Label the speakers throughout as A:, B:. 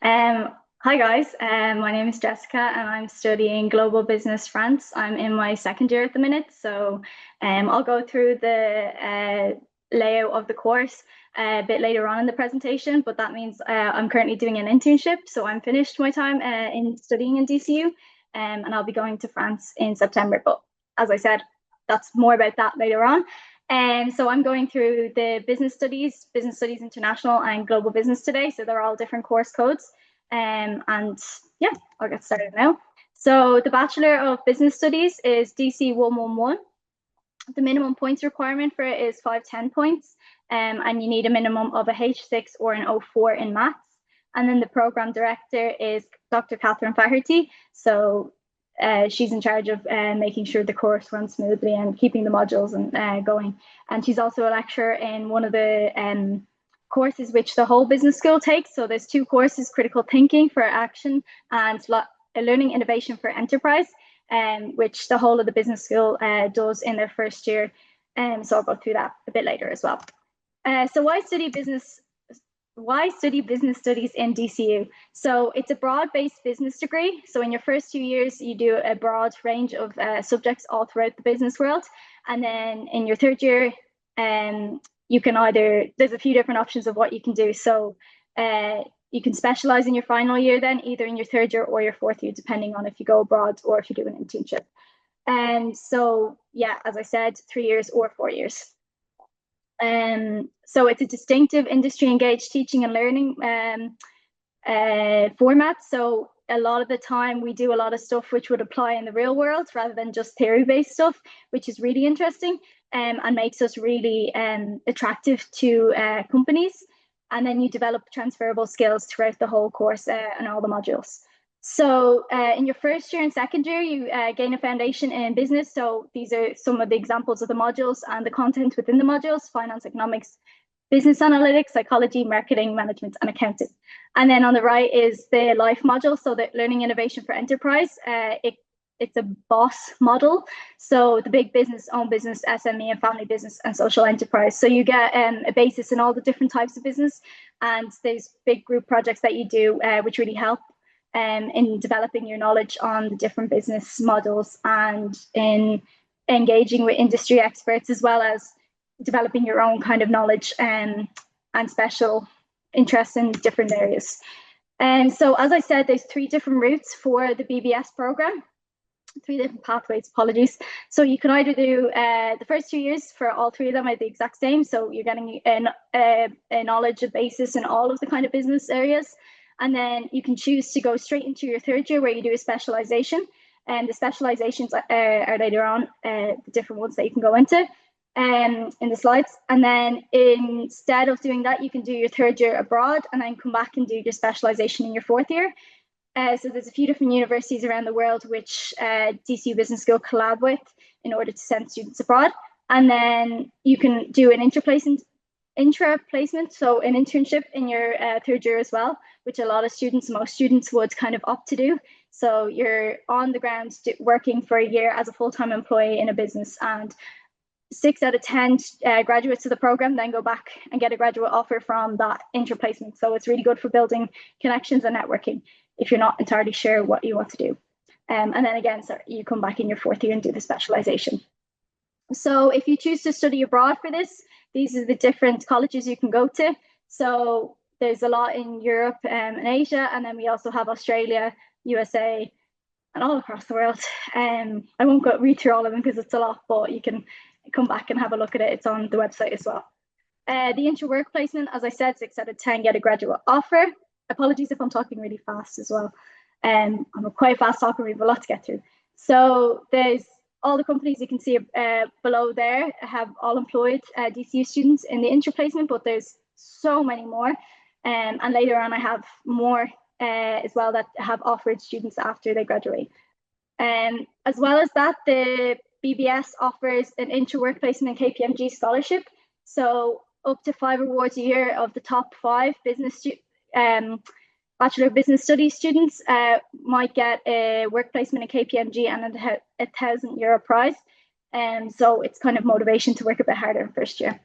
A: Hi guys, my name is Jessica and I'm studying Global Business France. I'm in my second year at the minute, so I'll go through the layout of the course a bit later on in the presentation, but that means I'm currently doing an internship, so I'm finished my time in studying in DCU and I'll be going to France in September. But as I said, that's more about that later on. And so I'm going through the business studies international and global business today. So they're all different course codes. And yeah, I'll get started now. So the Bachelor of Business Studies is DC 111. The minimum points requirement for it is 510 points, and you need a minimum of a H6 or an O4 in maths. And then the program director is Dr. Catherine Faherty. So she's in charge of making sure the course runs smoothly and keeping the modules and going. And she's also a lecturer in one of the courses which the whole business school takes. So there's two courses: critical thinking for action and learning innovation for enterprise, which the whole of the business school does in their first year. So I'll go through that a bit later as well. So why study business studies in DCU? So it's a broad-based business degree. So in your first 2 years, you do a broad range of subjects all throughout the business world. And then in your third year, you can there's a few different options of what you can do. So you can specialize in your final year then, either in your third year or your fourth year, depending on if you go abroad or if you do an internship. And so, yeah, as I said, 3 years or 4 years. So it's a distinctive industry engaged teaching and learning format. So a lot of the time we do a lot of stuff which would apply in the real world rather than just theory-based stuff, which is really interesting and makes us really attractive to companies. And then you develop transferable skills throughout the whole course and all the modules. So in your first year and second year, you gain a foundation in business. So these are some of the examples of the modules and the content within the modules: finance, economics, business analytics, psychology, marketing, management, and accounting. And then on the right is the life module. So the learning innovation for enterprise. It's a BOSS model. So the big business, own business, SME and family business and social enterprise. So you get a basis in all the different types of business, and there's big group projects that you do, which really help in developing your knowledge on the different business models and in engaging with industry experts, as well as developing your own kind of knowledge and special interests in different areas. And so, as I said, there's 3 different routes for the BBS program. 3 different pathways, apologies. So you can either do the first 2 years for all 3 of them are the exact same. So you're getting a knowledge, a basis in all of the kind of business areas. And then you can choose to go straight into your third year where you do a specialization. And the specializations are later on, the different ones that you can go into in the slides. And then instead of doing that, you can do your third year abroad and then come back and do your specialization in your fourth year. So there's a few different universities around the world which DCU Business School collab with in order to send students abroad. And then you can do an intra-placement, so an internship in your third year as well, which most students would kind of opt to do. So you're on the ground working for a year as a full-time employee in a business, and 6 out of 10 graduates of the program then go back and get a graduate offer from that intra-placement. So it's really good for building connections and networking if you're not entirely sure what you want to do. And then again, so you come back in your fourth year and do the specialization. So if you choose to study abroad for this, these are the different colleges you can go to. So there's a lot in Europe and Asia, and then we also have Australia, USA, and all across the world. I won't read through all of them because it's a lot, but you can come back and have a look at it. It's on the website as well. The intra-work placement, as I said, 6 out of 10 get a graduate offer. Apologies if I'm talking really fast as well. I'm a quite fast talker, we have a lot to get through. So there's all the companies you can see below there have all employed DCU students in the intra-placement, but there's so many more. And later on, I have more as well that have offered students after they graduate. As well as that, the BBS offers an intra-work placement and KPMG scholarship. So up to 5 awards a year of the top 5 Bachelor of Business Studies students might get a work placement in KPMG and a €1,000 prize. So it's kind of motivation to work a bit harder in first year.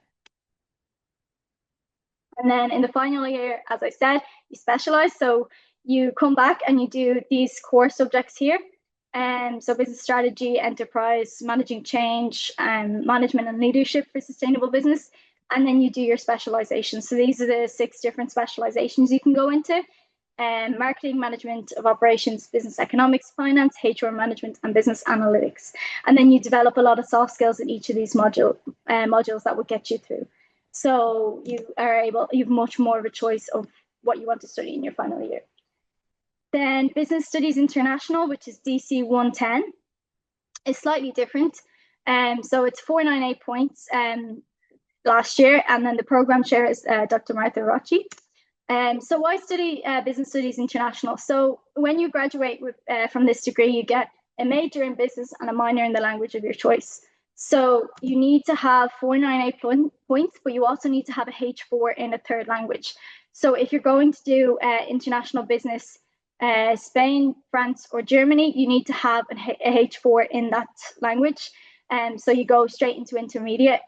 A: And then in the final year, as I said, you specialize. So you come back and you do these core subjects here. So business strategy, enterprise, managing change, management and leadership for sustainable business. And then you do your specialization. So these are the 6 different specializations you can go into. Marketing, management of operations, business economics, finance, HR management, and business analytics. And then you develop a lot of soft skills in each of these modules that would get you through. So you have much more of a choice of what you want to study in your final year. Then Business Studies International, which is DC 110, is slightly different. So it's 498 points last year, and then the program chair is Dr. Martha Rocci. So why study Business Studies International? So when you graduate from this degree, you get a major in business and a minor in the language of your choice. So you need to have 498 points, but you also need to have a H4 in a third language. So if you're going to do international business, Spain, France, or Germany, you need to have a H4 in that language. So you go straight into intermediate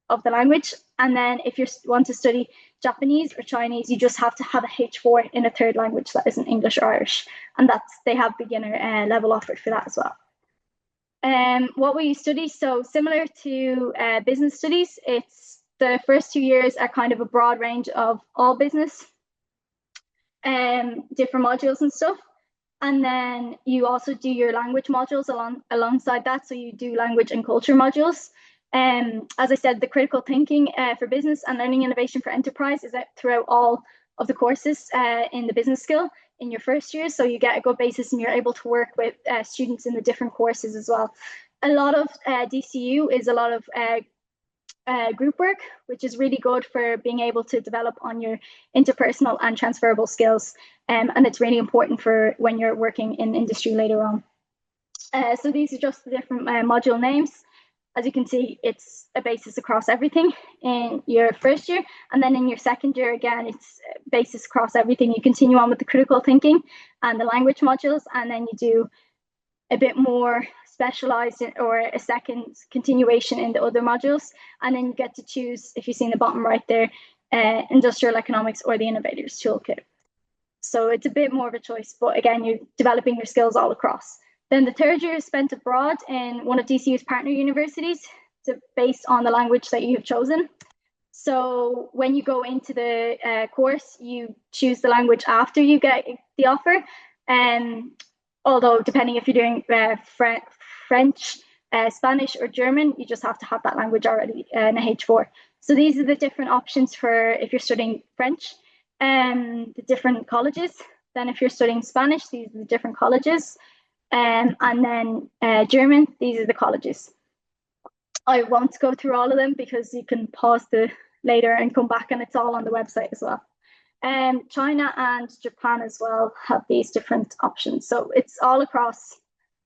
A: of the language. And then if you want to study Japanese or Chinese, you just have to have a H4 in a third language that isn't English or Irish. And they have beginner level offered for that as well. What will you study? So similar to business studies, it's the first 2 years are kind of a broad range of all business, different modules and stuff. And then you also do your language modules alongside that. So you do language and culture modules. As I said, the critical thinking for business and learning innovation for enterprise is throughout all of the courses in the business skill in your first year. So you get a good basis and you're able to work with students in the different courses as well. A lot of DCU is a lot of group work, which is really good for being able to develop on your interpersonal and transferable skills. And it's really important for when you're working in industry later on. So these are just the different module names. As you can see, it's a basis across everything in your first year. And then in your second year, again, it's basis across everything. You continue on with the critical thinking and the language modules, and then you do a bit more specialized or a second continuation in the other modules. And then you get to choose, if you see in the bottom right there, industrial economics or the innovators toolkit. So it's a bit more of a choice, but again, you're developing your skills all across. Then the third year is spent abroad in one of DCU's partner universities, based on the language that you have chosen. So when you go into the course, you choose the language after you get the offer. Although depending if you're doing French, Spanish, or German, you just have to have that language already in a H4. So these are the different options for if you're studying French, the different colleges. Then if you're studying Spanish, these are the different colleges. And then German, these are the colleges. I won't go through all of them because you can pause later and come back, and it's all on the website as well. China and Japan as well have these different options. So it's all across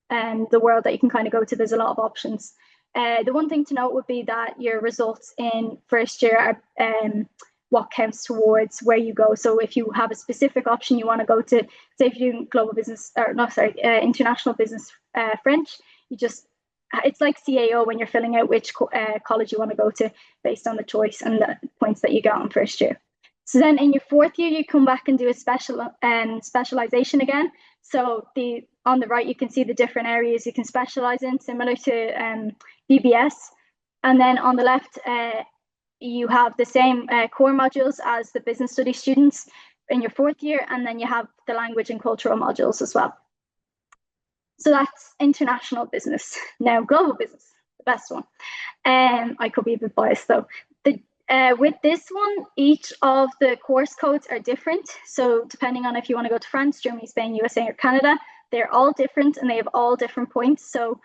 A: the world that you can kind of go to. There's a lot of options. The one thing to note would be that your results in first year are what counts towards where you go. So if you have a specific option you want to go to, say if you're doing global business, or no, sorry, international business French, it's like CAO when you're filling out which college you want to go to based on the choice and the points that you got in first year. So then in your fourth year, you come back and do a specialization again. So on the right, you can see the different areas you can specialize in, similar to BBS. And then on the left, you have the same core modules as the business study students in your fourth year, and then you have the language and cultural modules as well. So that's international business. Now, global business, the best one. I could be a bit biased though. With this one, each of the course codes are different. So depending on if you want to go to France, Germany, Spain, USA, or Canada, they're all different and they have all different points. So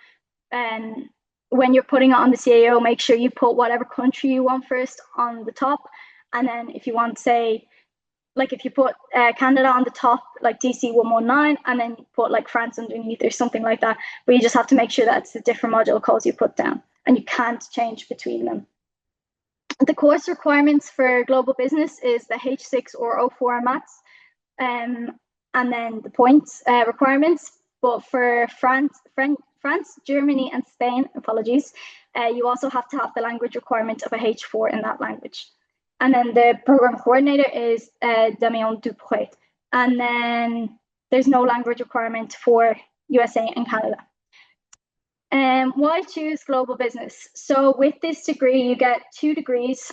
A: when you're putting it on the CAO, make sure you put whatever country you want first on the top. And then if you want, say, like if you put Canada on the top, like DC 119, and then put like France underneath or something like that. But you just have to make sure that's the different module codes you put down, and you can't change between them. The course requirements for global business is the H6 or O4 maths, and then the points requirements. But for France, Germany, and Spain, apologies, you also have to have the language requirement of a H4 in that language. And then the program coordinator is Damien Dupré. And then there's no language requirement for USA and Canada. Why choose global business? So with this degree, you get 2 degrees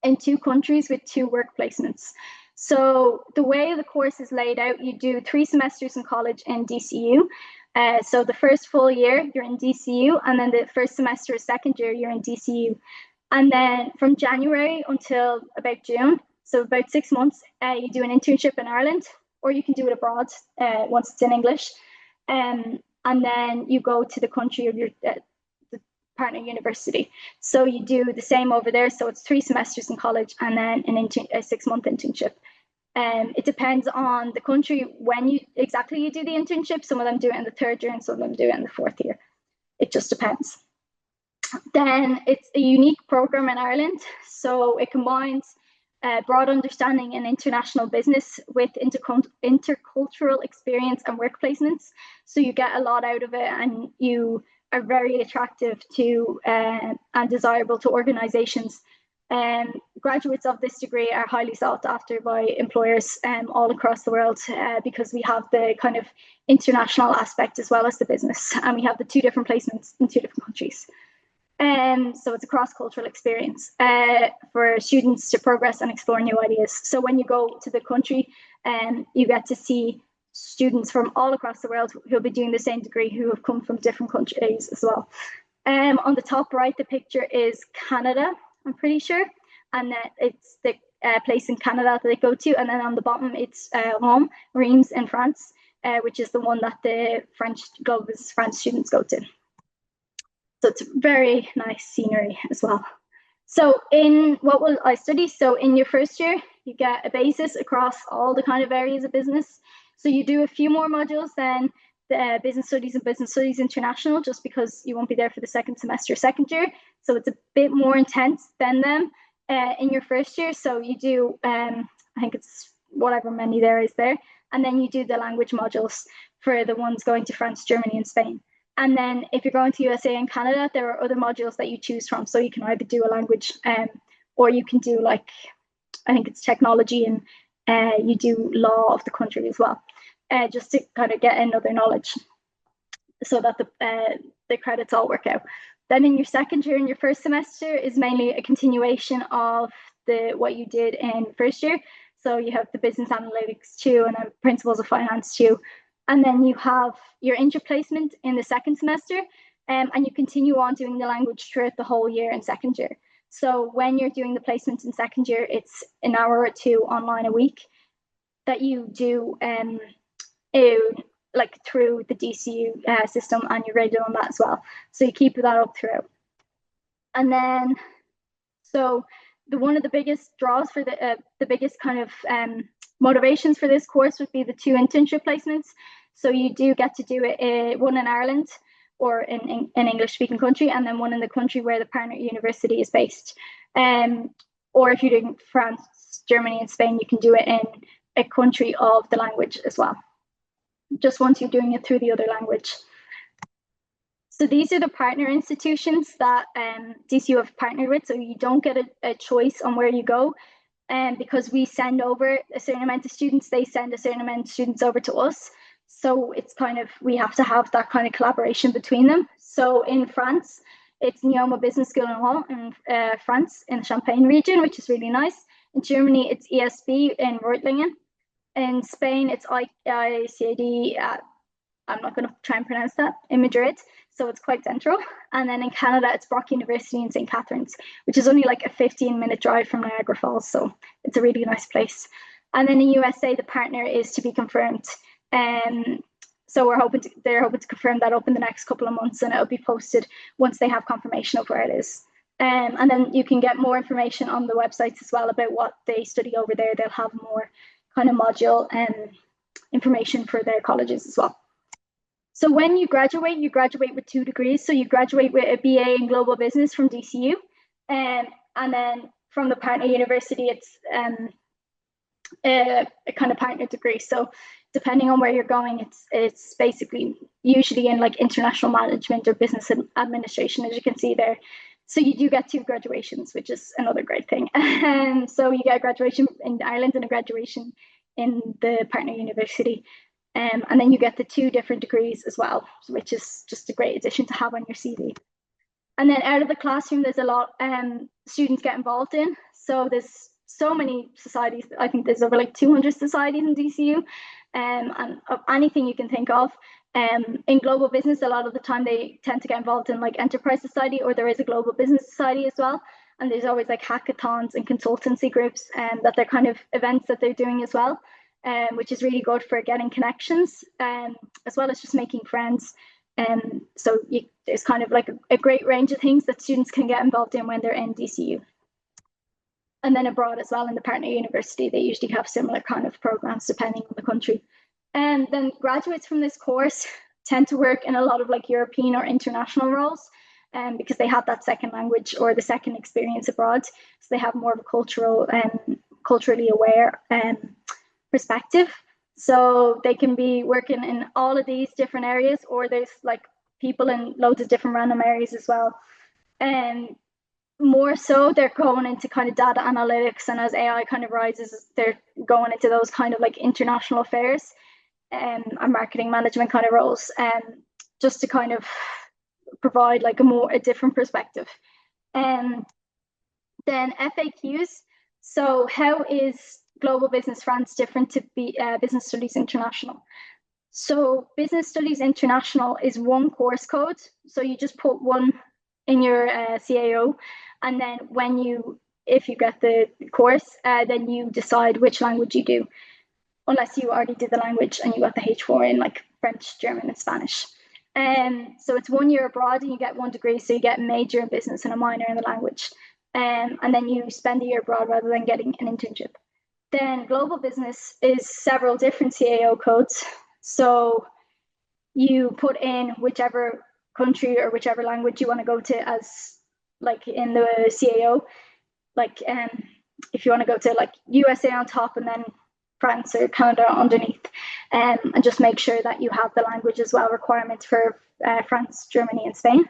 A: in 2 countries with 2 work placements. So the way the course is laid out, you do 3 semesters in college in DCU. So the first full year, you're in DCU, and then the first semester, second year, you're in DCU. And then from January until about June, so about 6 months, you do an internship in Ireland, or you can do it abroad once it's in English. And then you go to the country of your the partner university. So you do the same over there. So it's 3 semesters in college and then a 6-month internship. It depends on the country when you exactly you do the internship. Some of them do it in the 3rd year and some of them do it in the 4th year. It just depends. Then it's a unique program in Ireland. So it combines broad understanding in international business with intercultural experience and work placements. So you get a lot out of it and you are very attractive to and desirable to organizations. Graduates of this degree are highly sought after by employers all across the world because we have the kind of international aspect as well as the business, and we have the 2 different placements in 2 different countries. So it's a cross-cultural experience for students to progress and explore new ideas. So when you go to the country, you get to see students from all across the world who'll be doing the same degree who have come from different countries as well. On the top right, the picture is Canada, I'm pretty sure, and then it's the place in Canada that they go to, and then on the bottom it's Reims in France, which is the one that the French Global Business France students go to. So it's very nice scenery as well. So in what will I study? So in your first year, you get a basis across all the kind of areas of business. So you do a few more modules than the business studies and business studies international, just because you won't be there for the 2nd semester, 2nd year. So it's a bit more intense than them in your first year. So you do, I think it's whatever many there is there. And then you do the language modules for the ones going to France, Germany, and Spain. And then if you're going to USA and Canada, there are other modules that you choose from. So you can either do a language or you can do like, I think it's technology, and you do law of the country as well, just to kind of get another knowledge so that the credits all work out. Then in your 2nd year and your 1st semester is mainly a continuation of what you did in 1st year. So you have the business analytics 2 and then principles of finance 2. And then you have your interplacement in the 2nd semester, and you continue on doing the language throughout the whole year in 2nd year. So when you're doing the placements in 2nd year, it's an hour or 2 online a week that you do like through the DCU system, and you're rated on that as well. So you keep that up throughout. And then, so one of the biggest draws for the biggest kind of motivations for this course would be the 2 internship placements. So you do get to do it, one in Ireland or in an English-speaking country, and then one in the country where the partner university is based. Or if you're doing France, Germany, and Spain, you can do it in a country of the language as well, just once you're doing it through the other language. So these are the partner institutions that DCU have partnered with. So you don't get a choice on where you go. Because we send over a certain amount of students, they send a certain amount of students over to us. So it's kind of, we have to have that kind of collaboration between them. So in France, it's Neoma Business School in Rouen in France, in the Champagne region, which is really nice. In Germany, it's ESB in Reutlingen. In Spain, it's ICAD, I'm not going to try and pronounce that, in Madrid. So it's quite central. And then in Canada, it's Brock University in St. Catharines, which is only like a 15-minute drive from Niagara Falls. So it's a really nice place. And then in USA, the partner is to be confirmed. So they're hoping to confirm that up in the next couple of months, and it'll be posted once they have confirmation of where it is. And then you can get more information on the websites as well about what they study over there. They'll have more kind of module information for their colleges as well. So when you graduate with 2 degrees. So you graduate with a BA in Global Business from DCU, and then from the partner university, it's a kind of partner degree. So depending on where you're going, it's basically usually in like international management or business administration, as you can see there. So you do get 2 graduations, which is another great thing. So you get a graduation in Ireland and a graduation in the partner university. And then you get the 2 different degrees as well, which is just a great addition to have on your CV. And then out of the classroom, there's a lot students get involved in. So there's so many societies. I think there's over like 200 societies in DCU, and of anything you can think of. In global business, a lot of the time they tend to get involved in like enterprise society, or there is a global business society as well. And there's always like hackathons and consultancy groups, and that they're kind of events that they're doing as well, which is really good for getting connections, as well as just making friends. So there's kind of like a great range of things that students can get involved in when they're in DCU. And then abroad as well, in the partner university, they usually have similar kind of programs depending on the country. And then graduates from this course tend to work in a lot of like European or international roles, because they have that second language or the second experience abroad. So they have more of a culturally aware perspective. So they can be working in all of these different areas, or there's like people in loads of different random areas as well. And more so, they're going into kind of data analytics, and as AI kind of rises, they're going into those kind of like international affairs and marketing management kind of roles, just to kind of provide like a different perspective. And then FAQs. So how is Global Business France different to Business Studies International? So Business Studies International is one course code. So you just put one in your CAO, and then if you get the course, then you decide which language you do, unless you already did the language and you got the H4 in like French, German, and Spanish. So it's 1 year abroad and you get 1 degree. So you get a major in business and a minor in the language. And then you spend a year abroad rather than getting an internship. Then global business is several different CAO codes. So you put in whichever country or whichever language you want to go to, as like in the CAO. Like if you want to go to like USA on top and then France or Canada underneath, and just make sure that you have the language as well requirements for France, Germany, and Spain.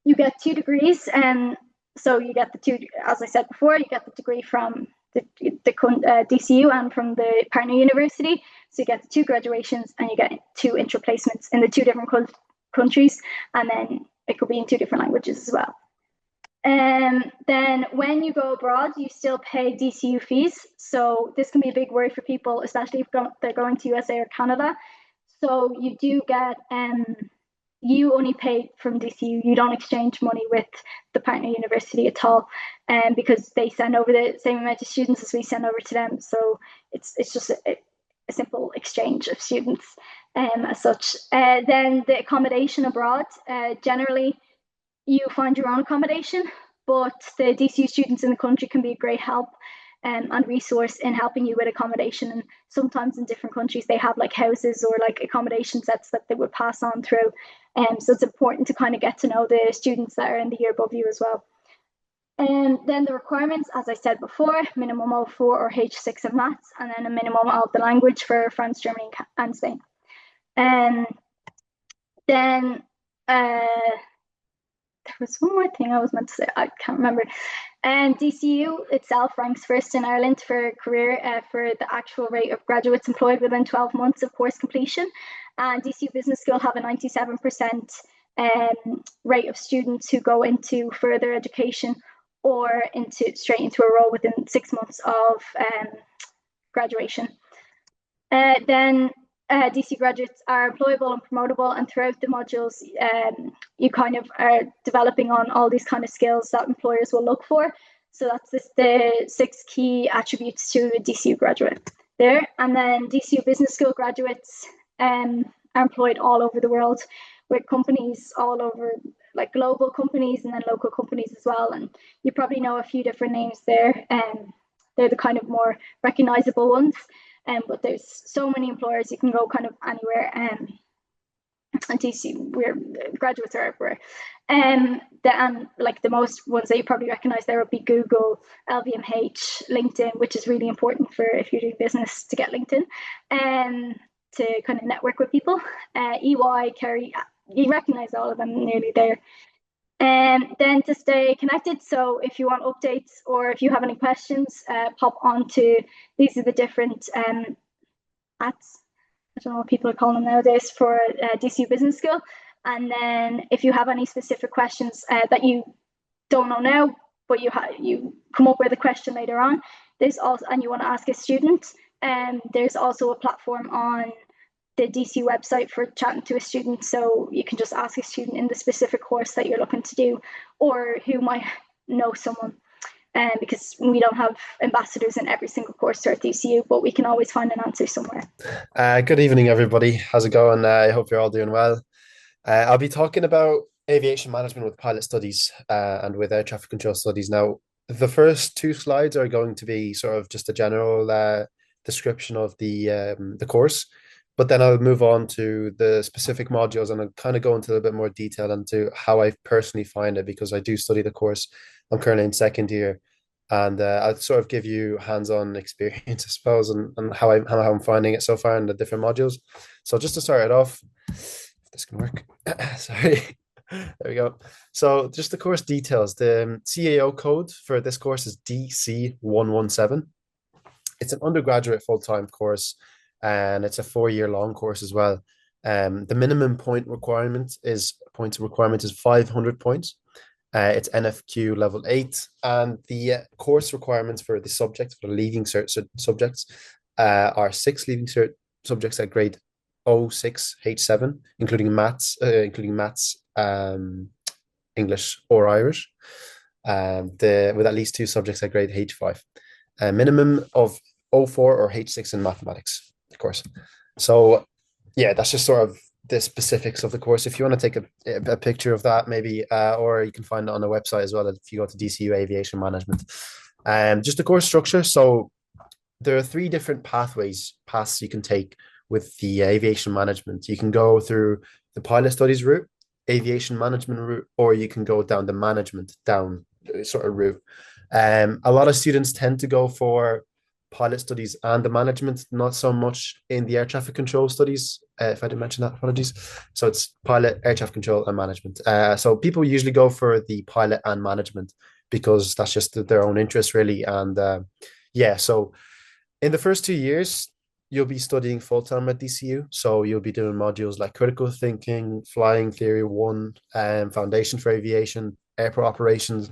A: You get 2 degrees, and so you get the 2, as I said before, you get the degree from the DCU and from the partner university. So you get the 2 graduations and you get 2 intra-placements in the 2 different countries, and then it could be in 2 different languages as well. Then when you go abroad, you still pay DCU fees. So this can be a big worry for people, especially if they're going to USA or Canada. So you do get, you only pay from DCU. You don't exchange money with the partner university at all, because they send over the same amount of students as we send over to them. So it's just a simple exchange of students, as such. Then the accommodation abroad, generally, you find your own accommodation, but the DCU students in the country can be a great help and resource in helping you with accommodation. And sometimes in different countries, they have like houses or like accommodation sets that they would pass on through. So it's important to kind of get to know the students that are in the year above you as well. And then the requirements, as I said before, minimum of 4 or H6 in maths, and then a minimum of the language for France, Germany, and Spain. And then there was one more thing I was meant to say, I can't remember. And DCU itself ranks first in Ireland for career for the actual rate of graduates employed within 12 months of course completion. And DCU Business School have a 97% rate of students who go into further education or straight into a role within 6 months of graduation. Then DC graduates are employable and promotable, and throughout the modules, you kind of are developing on all these kind of skills that employers will look for. So that's the 6 key attributes to a DCU graduate there. And then DCU Business School graduates are employed all over the world with companies all over, like global companies and then local companies as well. And you probably know a few different names there. They're the kind of more recognizable ones. But there's so many employers, you can go kind of anywhere. And DC, where graduates are everywhere. And like the most ones that you probably recognize there would be Google, LVMH, LinkedIn, which is really important for if you're doing business to get LinkedIn, and to kind of network with people. EY, Kerry, you recognize all of them nearly there. Then to stay connected, so if you want updates or if you have any questions, pop onto these are the different ads. I don't know what people are calling them nowadays for DCU Business School. And then if you have any specific questions that you don't know now, but you come up with a question later on, there's also, and you want to ask a student, there's also a platform on the DC website for chatting to a student. So you can just ask a student in the specific course that you're looking to do, or who might know someone. Because we don't have ambassadors in every single course here at DCU, but we can always find an answer somewhere.
B: Good evening, everybody. How's it going? I hope you're all doing well. I'll be talking about aviation management with pilot studies and with air traffic control studies. Now, the first two slides are going to be sort of just a general description of the course, but then I'll move on to the specific modules and I'll kind of go into a little bit more detail into how I personally find it because I do study the course. I'm currently in second year, and I'll sort of give you hands-on experience, I suppose, and how I'm finding it so far in the different modules. So just to start it off, if this can work. Sorry. There we go. So just the course details. The CAO code for this course is DC117. It's an undergraduate full-time course, and it's a 4-year long course as well. The minimum points requirement is 500 points. It's NFQ level 8, and the course requirements for the subjects, for the leaving cert subjects, are 6 leaving cert subjects at grade 06 H7, including maths, English or Irish, with at least 2 subjects at grade H5. A minimum of 04 or H6 in mathematics, of course. So, yeah, that's just sort of the specifics of the course. If you want to take a picture of that, maybe, or you can find it on the website as well if you go to DCU Aviation Management. Just the course structure. So there are 3 different paths you can take with the aviation management. You can go through the pilot studies route, aviation management route, or you can go down the management down sort of route. A lot of students tend to go for pilot studies and the management, not so much in the air traffic control studies. If I didn't mention that, apologies. So it's pilot, air traffic control, and management. So people usually go for the pilot and management because that's just their own interest, really. And yeah, so in the first 2 years, you'll be studying full time at DCU. So you'll be doing modules like critical thinking, flying theory 1, foundation for aviation, airport operations.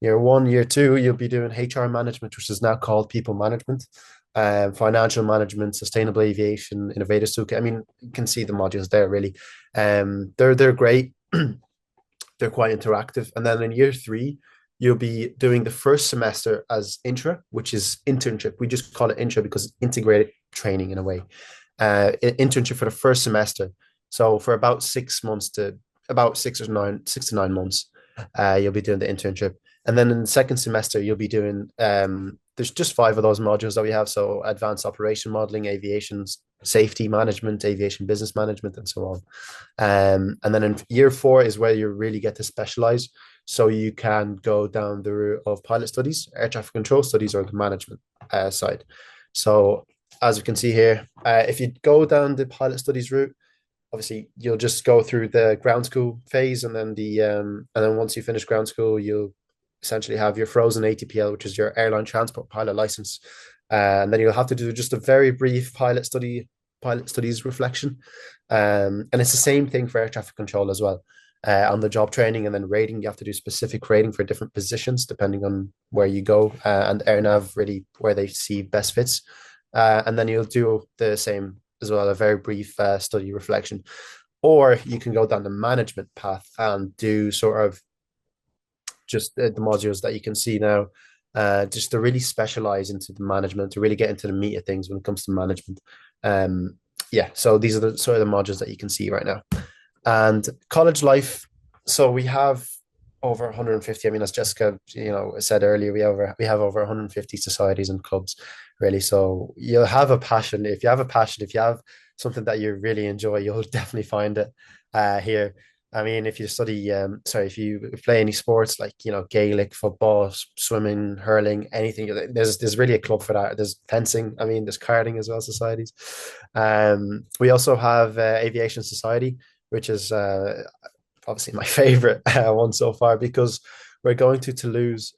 B: Year 1, year 2, you'll be doing HR management, which is now called people management, financial management, sustainable aviation, innovative toolkit. I mean, you can see the modules there really. They're great. They're quite interactive. And then in year 3, you'll be doing the first semester as intra, which is internship. We just call it intra because it's integrated training in a way. Internship for the first semester. So for about 6 months to about 6 to 9 months, you'll be doing the internship. And then in the second semester, you'll be doing, there's just 5 of those modules that we have. So advanced operation modeling, aviation safety management, aviation business management, and so on. And then in year 4 is where you really get to specialize. So you can go down the route of pilot studies, air traffic control studies, or the management side. So as you can see here, if you go down the pilot studies route, obviously you'll just go through the ground school phase, and then once you finish ground school, you'll essentially have your frozen ATPL, which is your airline transport pilot license, and then you'll have to do just a very brief pilot studies reflection, and it's the same thing for air traffic control as well. On the job training and then rating, you have to do specific rating for different positions depending on where you go, and AirNav really where they see best fits, and then you'll do the same as well, a very brief study reflection. Or you can go down the management path and do sort of just the modules that you can see now, just to really specialize into the management, to really get into the meat of things when it comes to management. Yeah, so these are the sort of the modules that you can see right now. And college life, so we have over 150. I mean, as Jessica, said earlier, we have over 150 societies and clubs, really. So you'll have a passion. If you have a passion, if you have something that you really enjoy, you'll definitely find it here. I mean, if you if you play any sports like Gaelic, football, swimming, hurling, anything, there's really a club for that. There's fencing. I mean, there's karting as well, societies. We also have Aviation Society, which is obviously my favorite one so far because we're going to Toulouse,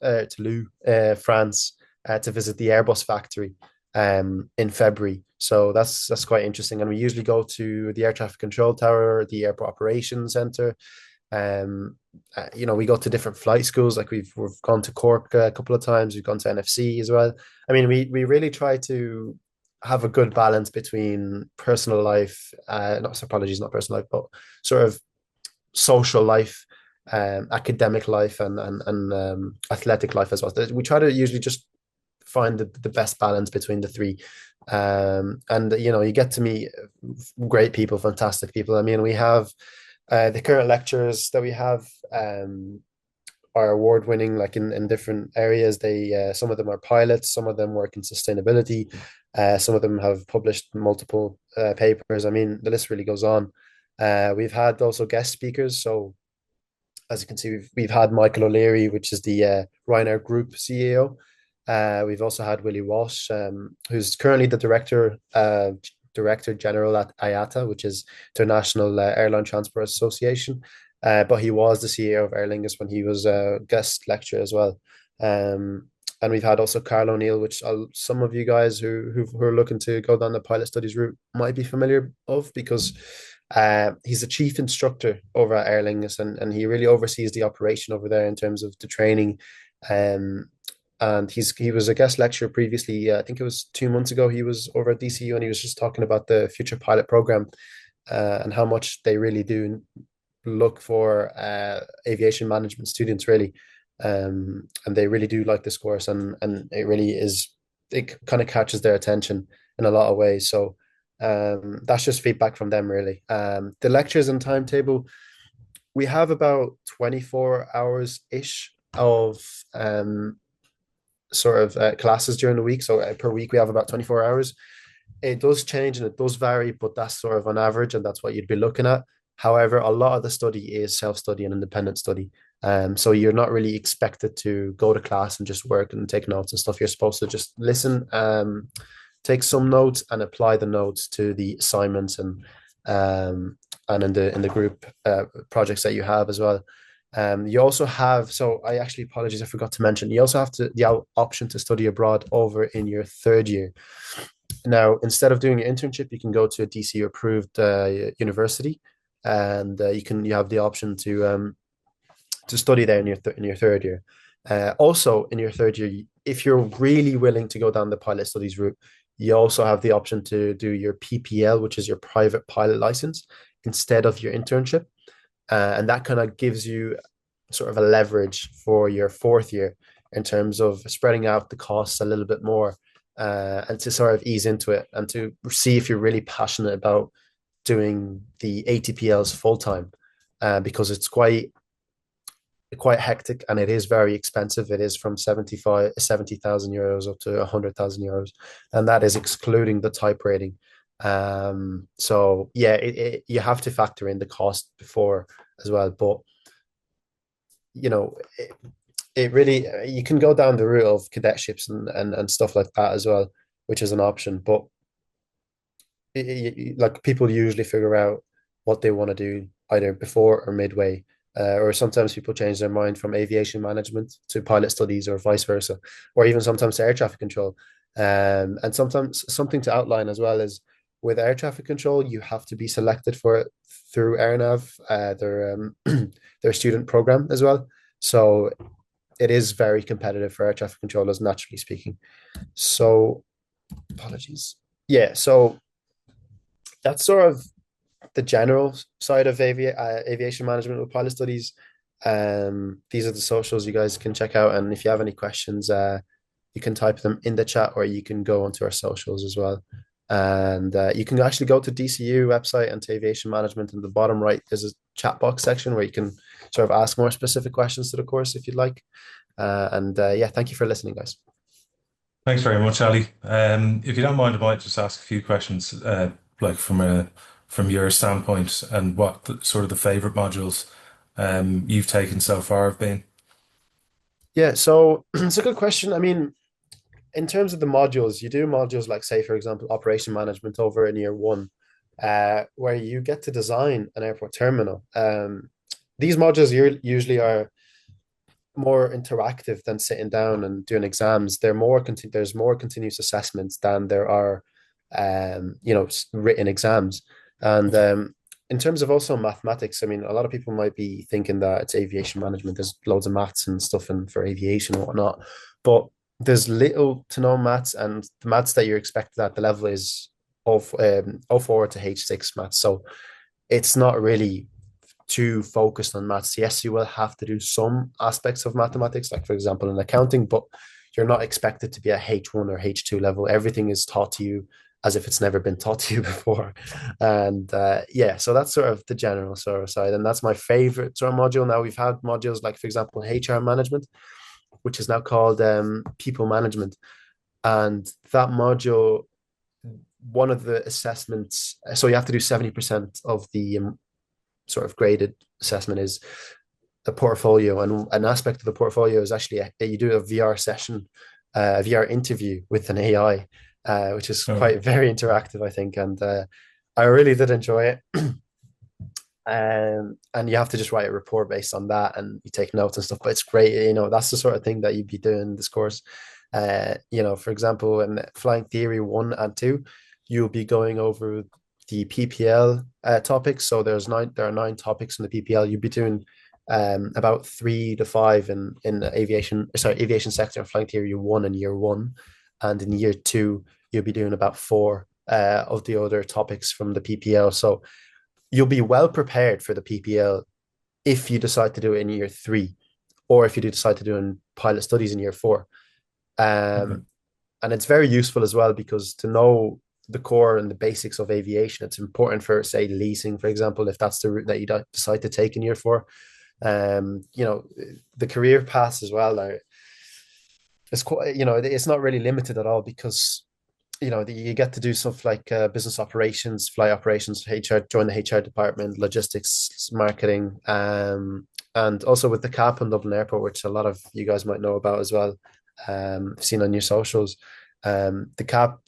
B: France, to visit the Airbus factory in February. So that's quite interesting. And we usually go to the air traffic control tower, the airport operations center. Um, we go to different flight schools. Like we've gone to Cork a couple of times. We've gone to NFC as well. I mean, we really try to have a good balance between personal life, not apologies, not personal life, but sort of social life, academic life, and athletic life as well. We try to usually just find the best balance between the three. And you get to meet great people, fantastic people. I mean, we have the current lecturers that we have are award winning, like in different areas. They some of them are pilots, some of them work in sustainability, some of them have published multiple papers. I mean, the list really goes on. We've had also guest speakers. So as you can see, we've had Michael O'Leary, which is the Ryanair Group CEO. We've also had Willie Walsh, who's currently the director general at IATA, which is International Airline Transport Association. But he was the CEO of Aer Lingus when he was a guest lecturer as well. And we've had also Carl O'Neill, which some of you guys who are looking to go down the pilot studies route might be familiar of, because he's the chief instructor over at Aer Lingus, and he really oversees the operation over there in terms of the training. And he was a guest lecturer previously. I think it was 2 months ago. He was over at DCU, and he was just talking about the future pilot program and how much they really do look for aviation management students, really. And they really do like this course, and it really is, it kind of catches their attention in a lot of ways. So that's just feedback from them, really. The lectures and timetable, we have about 24 hours ish of sort of classes during the week. So per week we have about 24 hours. It does change and it does vary, but that's sort of on average, and that's what you'd be looking at. However, a lot of the study is self-study and independent study. So you're not really expected to go to class and just work and take notes and stuff. You're supposed to just listen, take some notes and apply the notes to the assignments and in the group projects that you have as well. You also have, so I actually apologize, I forgot to mention, you also have the option to study abroad over in your third year. Now, instead of doing an internship, you can go to a DCU approved university, and you have the option to study there in your third year. Also, in your third year, if you're really willing to go down the pilot studies route, you also have the option to do your PPL, which is your private pilot license, instead of your internship. And that kind of gives you sort of a leverage for your fourth year in terms of spreading out the costs a little bit more, and to sort of ease into it and to see if you're really passionate about doing the ATPLs full time, because it's quite hectic and it is very expensive. It is from 70,000 euros up to 100,000 euros, and that is excluding the type rating. So yeah, you have to factor in the cost before as well. But it really, you can go down the route of cadetships and stuff like that as well, which is an option. But like people usually figure out what they want to do either before or midway, or sometimes people change their mind from aviation management to pilot studies or vice versa, or even sometimes to air traffic control. And sometimes something to outline as well is with air traffic control, you have to be selected for it through AirNav, their student program as well. So it is very competitive for air traffic controllers, naturally speaking. So apologies. Yeah, so that's sort of the general side of aviation management with pilot studies. These are the socials you guys can check out, and if you have any questions, you can type them in the chat, or you can go onto our socials as well. And you can actually go to DCU website and to aviation management. In the bottom right, there's a chat box section where you can sort of ask more specific questions to the course if you'd like. And yeah, thank you for listening, guys.
C: Thanks very much, Ali. If you don't mind, I might just ask a few questions, like from your standpoint, and what sort of the favorite modules you've taken so far have been.
B: Yeah, so it's a good question. I mean, in terms of the modules, you do modules like, say, for example, operation management over in year one, where you get to design an airport terminal. these modules usually are more interactive than sitting down and doing exams. There's more continuous assessments than there are, written exams. And in terms of also mathematics, I mean, a lot of people might be thinking that it's aviation management. There's loads of maths and stuff and for aviation and whatnot, but there's little to no maths, and the maths that you're expected at the level is of O4 to H6 maths. So it's not really too focused on maths. Yes, you will have to do some aspects of mathematics, like for example in accounting, but you're not expected to be at H1 or H2 level. Everything is taught to you as if it's never been taught to you before. And yeah, so that's sort of the general sort of side. And that's my favorite sort of module. Now we've had modules like, for example, HR management, which is now called people management. And that module, one of the assessments, so you have to do 70% of the sort of graded assessment is the portfolio, and an aspect of the portfolio is actually you do a VR session, a VR interview with an AI, which is
C: Oh,
B: quite very interactive, I think, and I really did enjoy it. And you have to just write a report based on that, and you take notes and stuff. But it's great, that's the sort of thing that you'd be doing in this course. For example, in flying theory 1 and 2, you'll be going over the PPL topics. So there are 9 topics in the PPL. You'll be doing about 3 to 5 in the aviation sector and flying theory year 1 and year 1, and in year 2 you'll be doing about 4 of the other topics from the PPL. So you'll be well prepared for the PPL if you decide to do it in year 3, or if you do decide to do in pilot studies in year 4.
C: okay.
B: And it's very useful as well, because to know the core and the basics of aviation, it's important for, say, leasing, for example, if that's the route that you decide to take in year 4. The career paths as well are, it's quite, it's not really limited at all, because you get to do stuff like business operations, flight operations, HR, join the HR department, logistics, marketing, and also with the CAP in Dublin Airport, which a lot of you guys might know about as well. I've seen on your socials. The CAP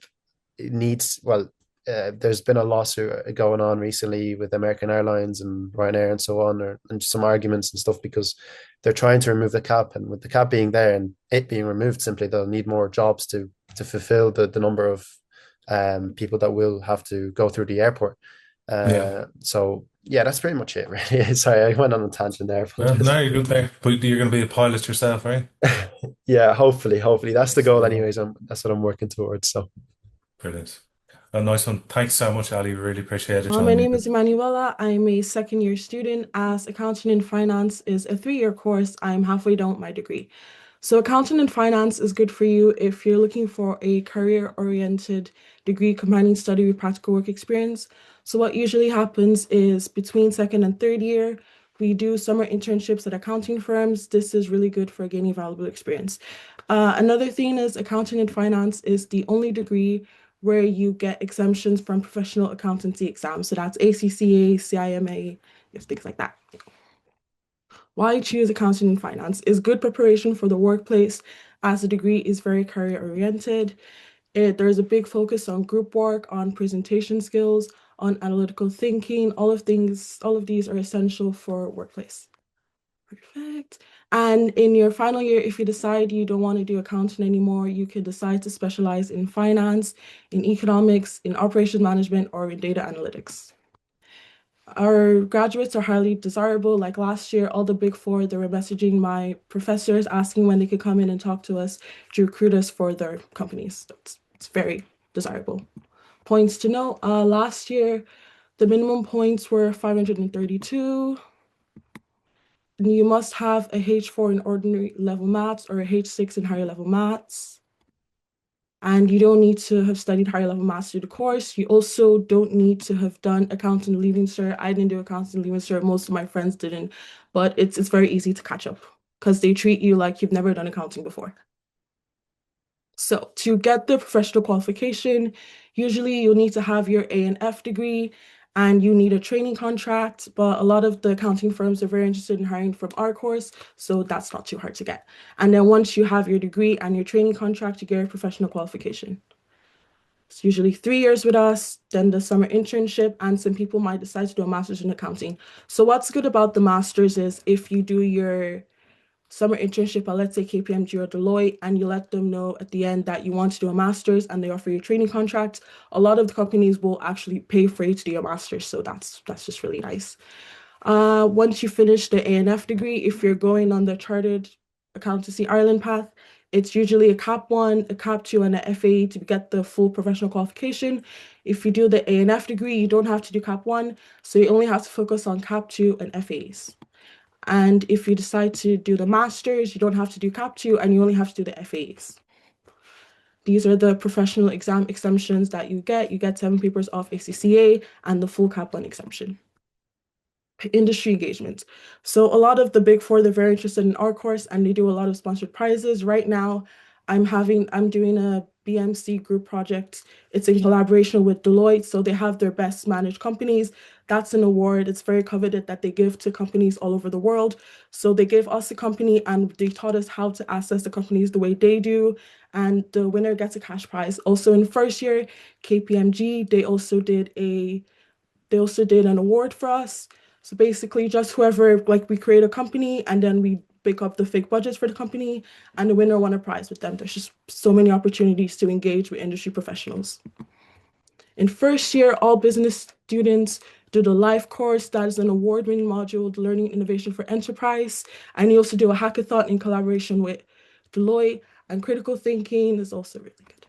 B: needs, well, there's been a lawsuit going on recently with American Airlines and Ryanair and so on, and some arguments and stuff, because they're trying to remove the CAP, and with the CAP being there and it being removed, simply they'll need more jobs to fulfill the number of people that will have to go through the airport.
C: Yeah.
B: So yeah, that's pretty much it, really. Sorry, I went on a tangent there, but
C: No, no, you're good there. But you're going to be a pilot yourself, right?
B: yeah, hopefully that's the
C: That's the
B: goal,
C: goal.
B: anyways. That's what I'm working towards. So
C: Brilliant. A nice one. Thanks so much, Ali. Really appreciate it,
D: My
C: John.
D: name is Emanuela. I'm a second year student, as accounting and finance is a 3-year course. I'm halfway down my degree. So accounting and finance is good for you if you're looking for a career-oriented degree combining study with practical work experience. So what usually happens is between second and third year, we do summer internships at accounting firms. This is really good for gaining valuable experience. Another thing is accounting and finance is the only degree where you get exemptions from professional accountancy exams. So that's ACCA, CIMA, things like that. Why choose accounting and finance is good preparation for the workplace, as the degree is very career oriented. There's a big focus on group work, on presentation skills, on analytical thinking. All of these are essential for workplace. Perfect. And in your final year, if you decide you don't want to do accounting anymore, you can decide to specialize in finance, in economics, in operation management, or in data analytics. Our graduates are highly desirable. Like last year, all the Big Four, they were messaging my professors asking when they could come in and talk to us to recruit us for their companies. So it's very desirable. Points to note, last year, the minimum points were 532. You must have a H4 in ordinary level maths or a H6 in higher level maths. And you don't need to have studied higher level maths through the course. You also don't need to have done accounting leaving cert. I didn't do accounting leaving cert. Most of my friends didn't, but it's very easy to catch up because they treat you like you've never done accounting before. So to get the professional qualification, usually you'll need to have your A and F degree and you need a training contract, but a lot of the accounting firms are very interested in hiring from our course, so that's not too hard to get. And then once you have your degree and your training contract, you get your professional qualification. It's usually 3 years with us, then the summer internship, and some people might decide to do a master's in accounting. So what's good about the master's is if you do your summer internship at, let's say, KPMG or Deloitte, and you let them know at the end that you want to do a master's and they offer you a training contract, a lot of the companies will actually pay for you to do your master's. So that's just really nice. Once you finish the ANF degree, if you're going on the Chartered Accountancy Ireland path, it's usually a CAP 1, a CAP 2, and a FAE to get the full professional qualification. If you do the ANF degree, you don't have to do CAP 1, so you only have to focus on CAP 2 and FAs. And if you decide to do the master's, you don't have to do CAP 2 and you only have to do the FAs. These are the professional exam exemptions that you get. You get 7 papers off ACCA and the full CAP 1 exemption. Industry engagement. So a lot of the Big Four, they're very interested in our course and they do a lot of sponsored prizes. Right now, I'm doing a BMC group project. It's in collaboration with Deloitte. So they have their best managed companies. That's an award. It's very coveted that they give to companies all over the world. So they gave us a company and they taught us how to assess the companies the way they do. And the winner gets a cash prize. Also in first year, KPMG, they also did an award for us. So basically, just whoever, like, we create a company and then we pick up the fake budgets for the company, and the winner won a prize with them. There's just so many opportunities to engage with industry professionals. In first year, all business students do the life course. That is an award-winning module, Learning Innovation for Enterprise. And you also do a hackathon in collaboration with Deloitte, and critical thinking is also really good.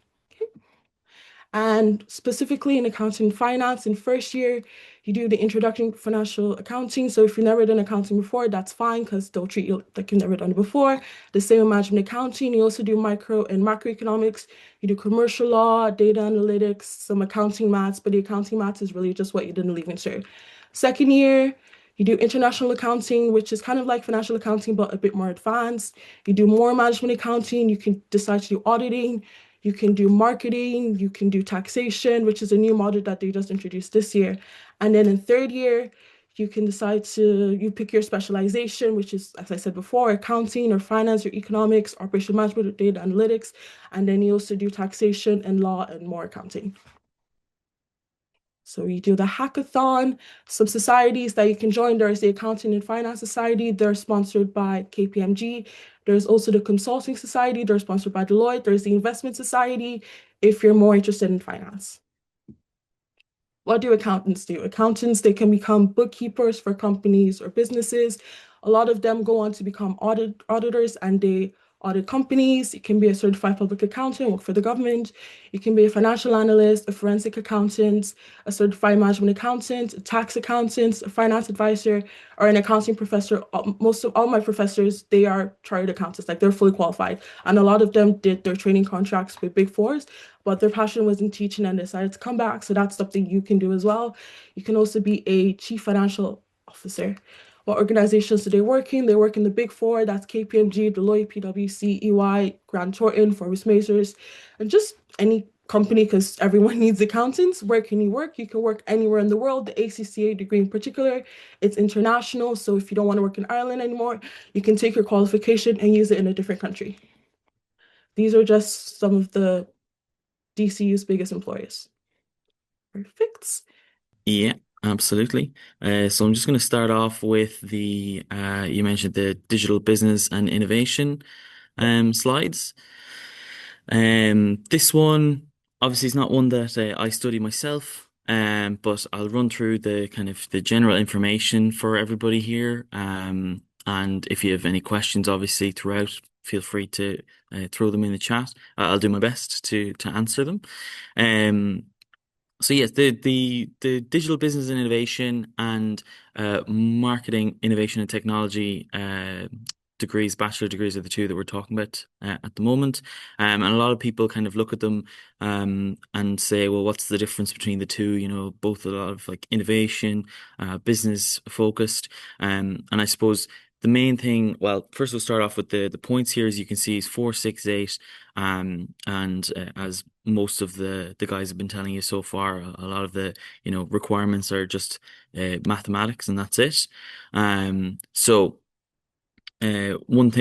D: And specifically in accounting and finance, in first year, you do the introduction to financial accounting. So if you've never done accounting before, that's fine because they'll treat you like you've never done it before. The same with management accounting. You also do micro and macroeconomics. You do commercial law, data analytics, some accounting maths, but the accounting maths is really just what you didn't leave in cert. Second year, you do international accounting, which is kind of like financial accounting, but a bit more advanced. You do more management accounting. You can decide to do auditing. You can do marketing, you can do taxation, which is a new module that they just introduced this year. And then in third year, you pick your specialization, which is, as I said before, accounting or finance or economics, operational management or data analytics. And then you also do taxation and law and more accounting. So you do the hackathon, some societies that you can join. There's the Accounting and Finance Society. They're sponsored by KPMG. There's also the Consulting Society. They're sponsored by Deloitte. There's the Investment Society if you're more interested in finance. What do accountants do? Accountants, they can become bookkeepers for companies or businesses. A lot of them go on to become auditors and they audit companies. You can be a certified public accountant, work for the government. You can be a financial analyst, a forensic accountant, a certified management accountant, a tax accountant, a finance advisor, or an accounting professor. Most of all my professors, they are chartered accountants, like they're fully qualified. And a lot of them did their training contracts with Big Fours, but their passion was in teaching and decided to come back. So that's something you can do as well. You can also be a chief financial officer. What organizations do they work in? They work in the Big Four. That's KPMG, Deloitte, PwC, EY, Grant Thornton, Forbes Mazars, and just any company because everyone needs accountants. Where can you work? You can work anywhere in the world. The ACCA degree in particular, it's international. So if you don't want to work in Ireland anymore, you can take your qualification and use it in a different country. These are just some of the DCU's biggest employers. Perfect.
E: Yeah, absolutely. So I'm just going to start off with you mentioned the digital business and innovation slides. This one obviously is not one that I study myself, but I'll run through the kind of the general information for everybody here. And if you have any questions, obviously throughout, feel free to throw them in the chat. I'll do my best to answer them. So yes, the digital business and innovation and marketing, innovation and technology degrees, bachelor degrees are the two that we're talking about at the moment. And a lot of people kind of look at them and say, well, what's the difference between the two? You know, both a lot of like innovation, business focused. And I suppose the main thing, well, first we'll start off with the points here, as you can see, is 4, 6, 8. And as most of the guys have been telling you so far, a lot of the requirements are just mathematics, and that's it. So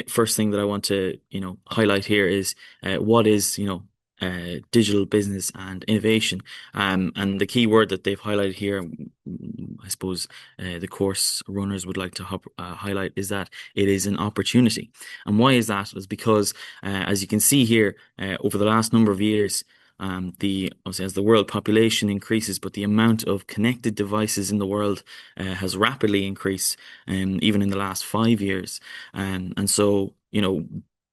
E: first thing that I want to highlight here is what is digital business and innovation. And the key word that they've highlighted here, I suppose the course runners would like to highlight, is that it is an opportunity. And why is that? Is because, as you can see here, over the last number of years, obviously as the world population increases, but the amount of connected devices in the world has rapidly increased, even in the last 5 years. And so,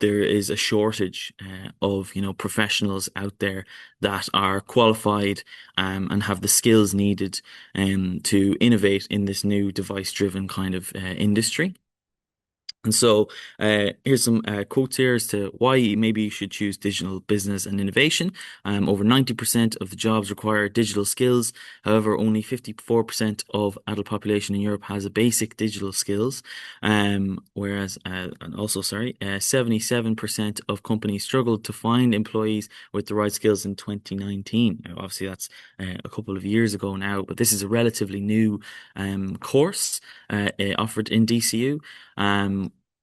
E: there is a shortage of professionals out there that are qualified and have the skills needed to innovate in this new device-driven kind of industry. And so here's some quotes here as to why maybe you should choose digital business and innovation. Over 90% of the jobs require digital skills. However, only 54% of adult population in Europe has a basic digital skills. Whereas, and also, 77% of companies struggled to find employees with the right skills in 2019. Now, obviously, that's a couple of years ago now, but this is a relatively new course offered in DCU.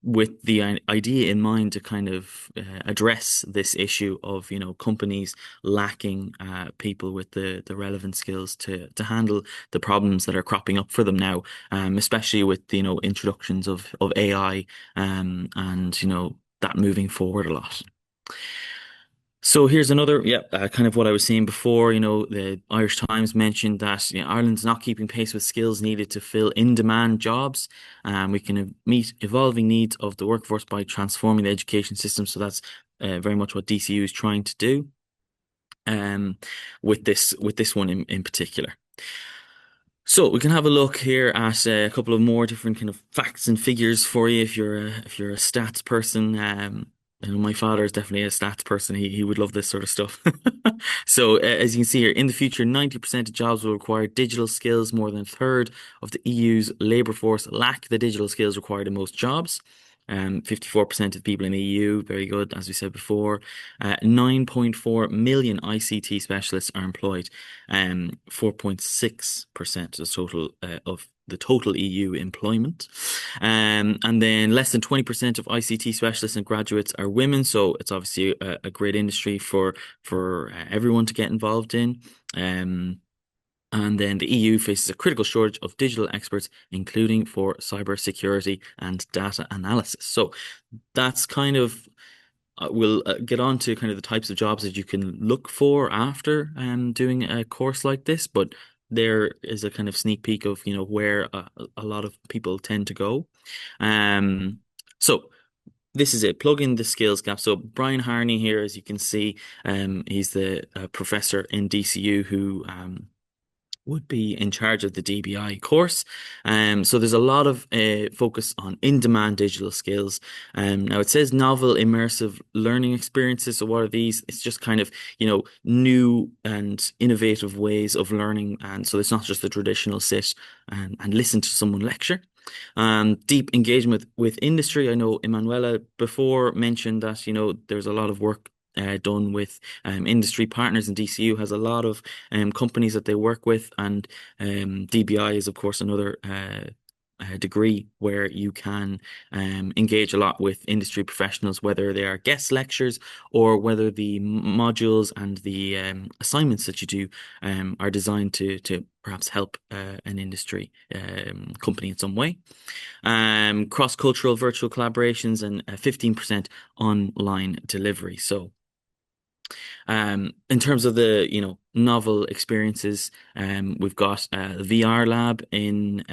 E: With the idea in mind to kind of address this issue of companies lacking people with the relevant skills to handle the problems that are cropping up for them now, especially with introductions of AI and that moving forward a lot. So here's another, kind of what I was saying before. The Irish Times mentioned that Ireland's not keeping pace with skills needed to fill in-demand jobs. We can meet evolving needs of the workforce by transforming the education system. So that's very much what DCU is trying to do. With this one in particular. So we can have a look here at a couple of more different kind of facts and figures for you if you're a stats person. My father is definitely a stats person. He would love this sort of stuff. So as you can see here, in the future, 90% of jobs will require digital skills. More than a third of the EU's labour force lack the digital skills required in most jobs. 54% of people in the EU, very good, as we said before. 9.4 million ICT specialists are employed. 4.6% of the total EU employment. And then less than 20% of ICT specialists and graduates are women. So it's obviously a great industry for everyone to get involved in. And then the EU faces a critical shortage of digital experts, including for cybersecurity and data analysis. So that's kind of, we'll get on to kind of the types of jobs that you can look for after doing a course like this. But there is a kind of sneak peek of, where a lot of people tend to go. So this is it. Plug in the skills gap. So Brian Harney here, as you can see, he's the professor in DCU who would be in charge of the DBI course. So there's a lot of focus on in-demand digital skills. Now it says novel immersive learning experiences. So what are these? It's just kind of, new and innovative ways of learning. And so it's not just the traditional sit and listen to someone lecture. Deep engagement with industry. I know Emanuela before mentioned that, there's a lot of work done with industry partners, and DCU has a lot of companies that they work with, and DBI is of course another degree where you can engage a lot with industry professionals, whether they are guest lectures or whether the modules and the assignments that you do are designed to perhaps help an industry company in some way. Cross-cultural virtual collaborations and 15% online delivery. So in terms of the novel experiences, we've got the VR lab in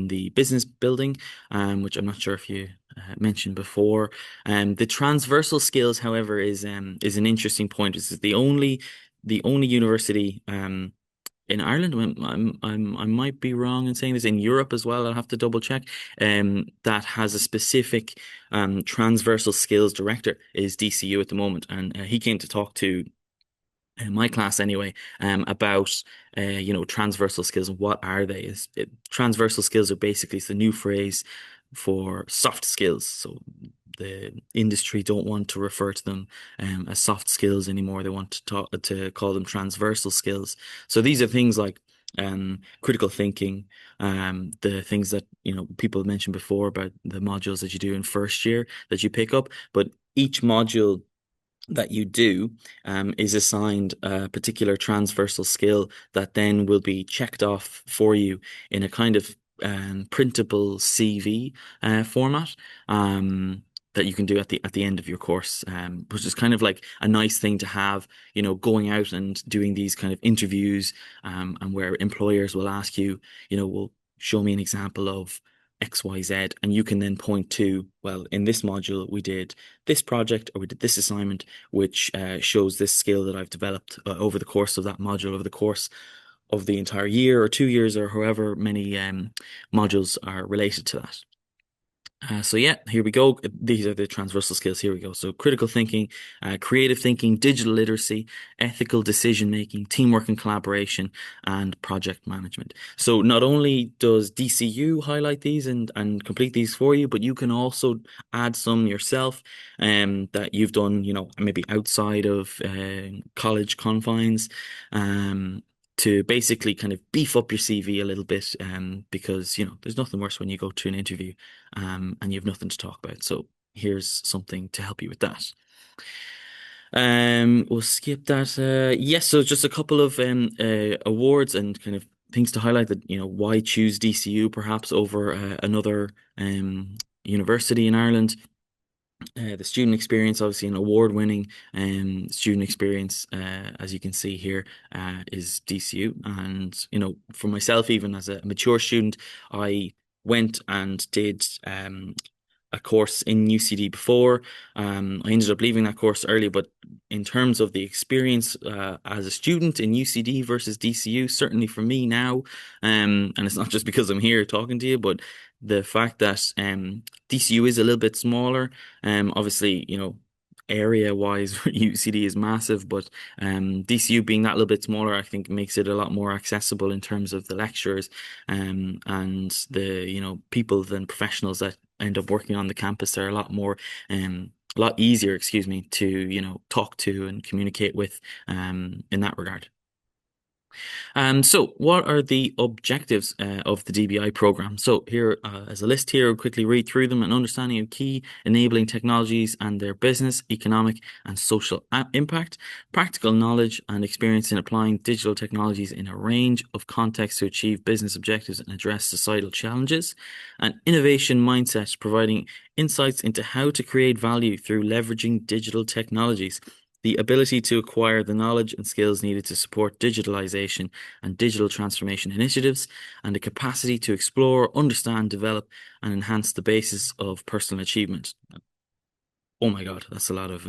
E: the business building, which I'm not sure if you mentioned before. The transversal skills, however, is an interesting point. This is the only university in Ireland. I might be wrong in saying this, in Europe as well, I'll have to double check, that has a specific transversal skills director is DCU at the moment. And he came to talk to my class anyway, about transversal skills and what are they. Transversal skills are basically the new phrase for soft skills. So the industry don't want to refer to them as soft skills anymore. They want to call them transversal skills. So these are things like critical thinking, the things that people mentioned before about the modules that you do in first year that you pick up, but each module that you do is assigned a particular transversal skill that then will be checked off for you in a kind of printable CV format that you can do at the end of your course, which is kind of like a nice thing to have, going out and doing these kind of interviews, and where employers will ask you, will show me an example of XYZ, and you can then point to, well, in this module we did this project or we did this assignment, which shows this skill that I've developed over the course of that module, over the course of the entire year or 2 years, or however many modules are related to that. So yeah, here we go. These are the transversal skills. Here we go. So critical thinking, creative thinking, digital literacy, ethical decision making, teamwork and collaboration, and project management. So not only does DCU highlight these and complete these for you, but you can also add some yourself that you've done, maybe outside of college confines. To basically kind of beef up your CV a little bit, because there's nothing worse when you go to an interview and you have nothing to talk about. So here's something to help you with that. We'll skip that. Yes, so just a couple of awards and kind of things to highlight that, why choose DCU perhaps over another university in Ireland. The student experience, obviously an award-winning student experience, as you can see here, is DCU. And, for myself, even as a mature student, I went and did a course in UCD before. I ended up leaving that course early, but in terms of the experience as a student in UCD versus DCU, certainly for me now, and it's not just because I'm here talking to you, but the fact that DCU is a little bit smaller, obviously, area wise UCD is massive, but DCU being that little bit smaller, I think makes it a lot more accessible in terms of the lecturers and the people and professionals that end up working on the campus. They're a lot more a lot easier, excuse me, to talk to and communicate with in that regard. So what are the objectives of the DBI program? So here as a list here, I'll quickly read through them. An understanding of key enabling technologies and their business, economic and social impact, practical knowledge and experience in applying digital technologies in a range of contexts to achieve business objectives and address societal challenges, an innovation mindset, providing insights into how to create value through leveraging digital technologies, the ability to acquire the knowledge and skills needed to support digitalization and digital transformation initiatives, and the capacity to explore, understand, develop, and enhance the basis of personal achievement. Oh my God, that's a lot of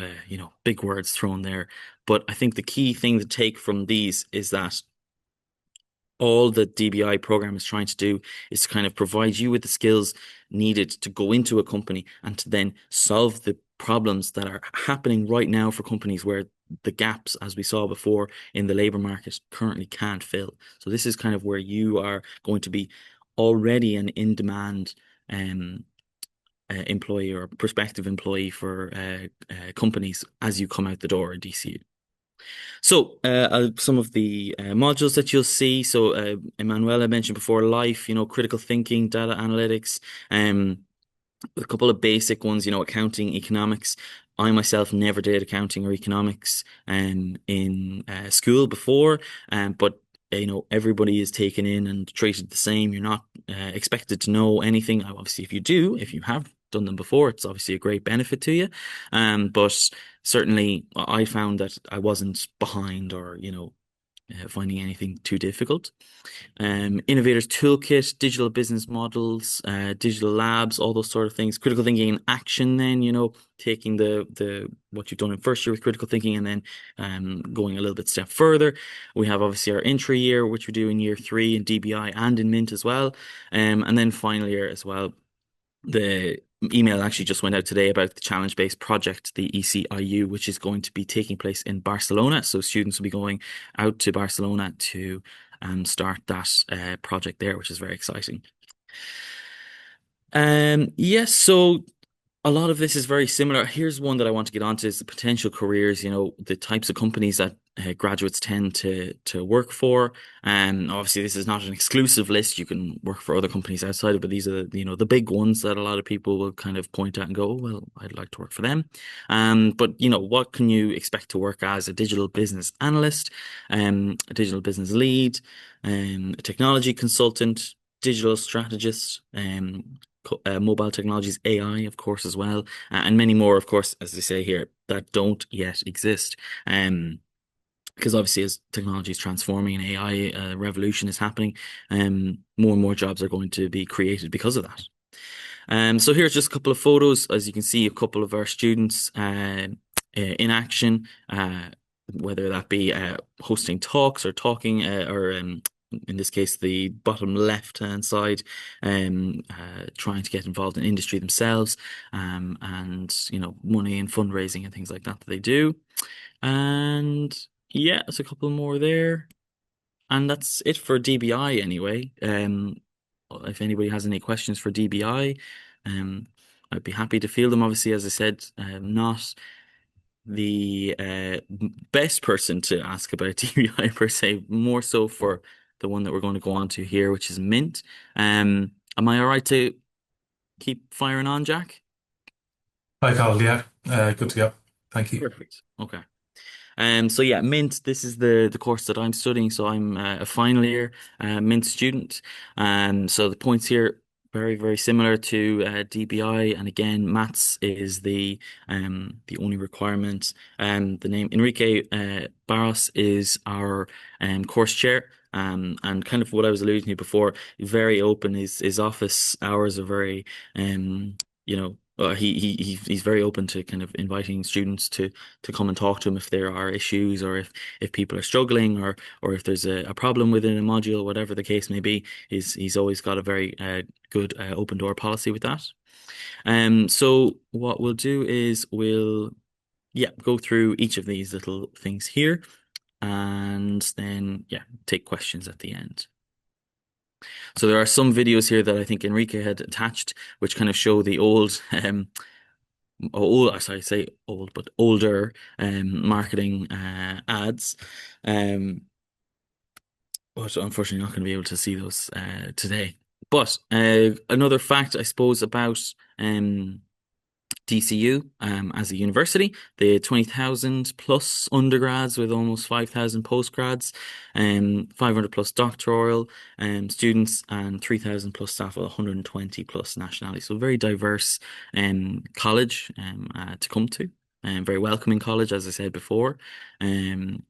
E: big words thrown there. But I think the key thing to take from these is that all the DBI program is trying to do is to kind of provide you with the skills needed to go into a company and to then solve the problems that are happening right now for companies where the gaps, as we saw before, in the labor market currently can't fill. So this is kind of where you are going to be already an in-demand employee or prospective employee for companies as you come out the door at DCU. So, some of the modules that you'll see. So, Emanuela mentioned before, life, critical thinking, data analytics, a couple of basic ones, accounting, economics. I myself never did accounting or economics in school before, but everybody is taken in and treated the same. You're not expected to know anything. Obviously, if you have done them before, it's obviously a great benefit to you. But certainly, I found that I wasn't behind or finding anything too difficult. Innovators Toolkit, digital business models, digital labs, all those sort of things. Critical thinking in action, then taking the what you've done in first year with critical thinking and then going a little bit step further. We have obviously our intro year, which we do in year 3 in DBI and in Mint as well, and then final year as well. The email actually just went out today about the challenge-based project, the ECIU, which is going to be taking place in Barcelona. So students will be going out to Barcelona to start that project there, which is very exciting. Yes, so a lot of this is very similar. Here's one that I want to get onto is the potential careers, the types of companies that graduates tend to work for. And obviously, this is not an exclusive list. You can work for other companies outside of, but these are the big ones that a lot of people will kind of point at and go, oh, well, I'd like to work for them. But what can you expect to work as? A digital business analyst, a digital business lead, a technology consultant, digital strategist, mobile technologies, AI, of course, as well, and many more, of course, as they say here, that don't yet exist. Because obviously, as technology is transforming and AI revolution is happening, more and more jobs are going to be created because of that. So here's just a couple of photos. As you can see, a couple of our students in action, whether that be hosting talks or talking, or in this case, the bottom left-hand side, trying to get involved in industry themselves, and money and fundraising and things like that they do. And yeah, there's a couple more there. And that's it for DBI anyway. If anybody has any questions for DBI, I'd be happy to field them. Obviously, as I said, not the best person to ask about DBI per se, more so for the one that we're going to go on to here, which is Mint. Am I all right to keep firing on, Jack?
C: Hi, Carl. Yeah, good to go. Thank you.
E: Perfect. Okay. So yeah, Mint, this is the course that I'm studying. So I'm a final year Mint student. So the points here very, very similar to DBI. And again, maths is the only requirement. The name Enrique Barros is our course chair. And kind of what I was alluding to before, very open. His office hours are very he's very open to kind of inviting students to come and talk to him if there are issues, or if people are struggling, or if there's a problem within a module, whatever the case may be. He's always got a very good open door policy with that. So what we'll do is we'll go through each of these little things here, and then take questions at the end. So there are some videos here that I think Enrique had attached, which kind of show the old sorry, say old, but older marketing ads. But unfortunately not going to be able to see those today. But another fact, I suppose, about DCU as a university, the 20,000 plus undergrads with almost 5,000 postgrads, 500 plus doctoral students, and 3,000 plus staff with 120 plus nationalities. So very diverse college to come to, and very welcoming college, as I said before. And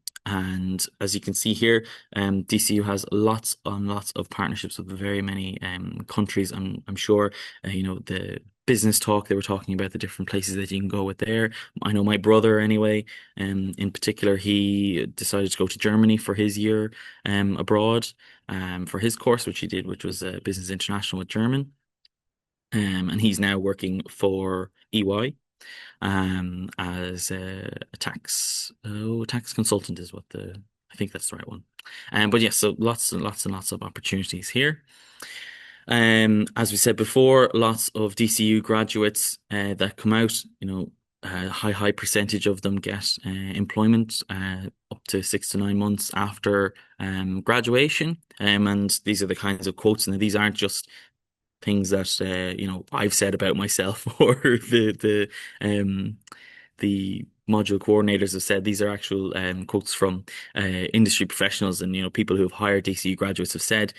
E: as you can see here, DCU has lots and lots of partnerships with very many countries. I'm sure the business talk, they were talking about the different places that you can go with there. I know my brother anyway, in particular, he decided to go to Germany for his year abroad for his course, which he did, which was Business International with German. And he's now working for EY as a tax consultant is what I think that's the right one. But yes, so lots and lots and lots of opportunities here. As we said before, lots of DCU graduates that come out, a high percentage of them get employment up to 6 to 9 months after graduation. And these are the kinds of quotes, and these aren't just things that I've said about myself or the module coordinators have said. These are actual quotes from industry professionals, and people who have hired DCU graduates have said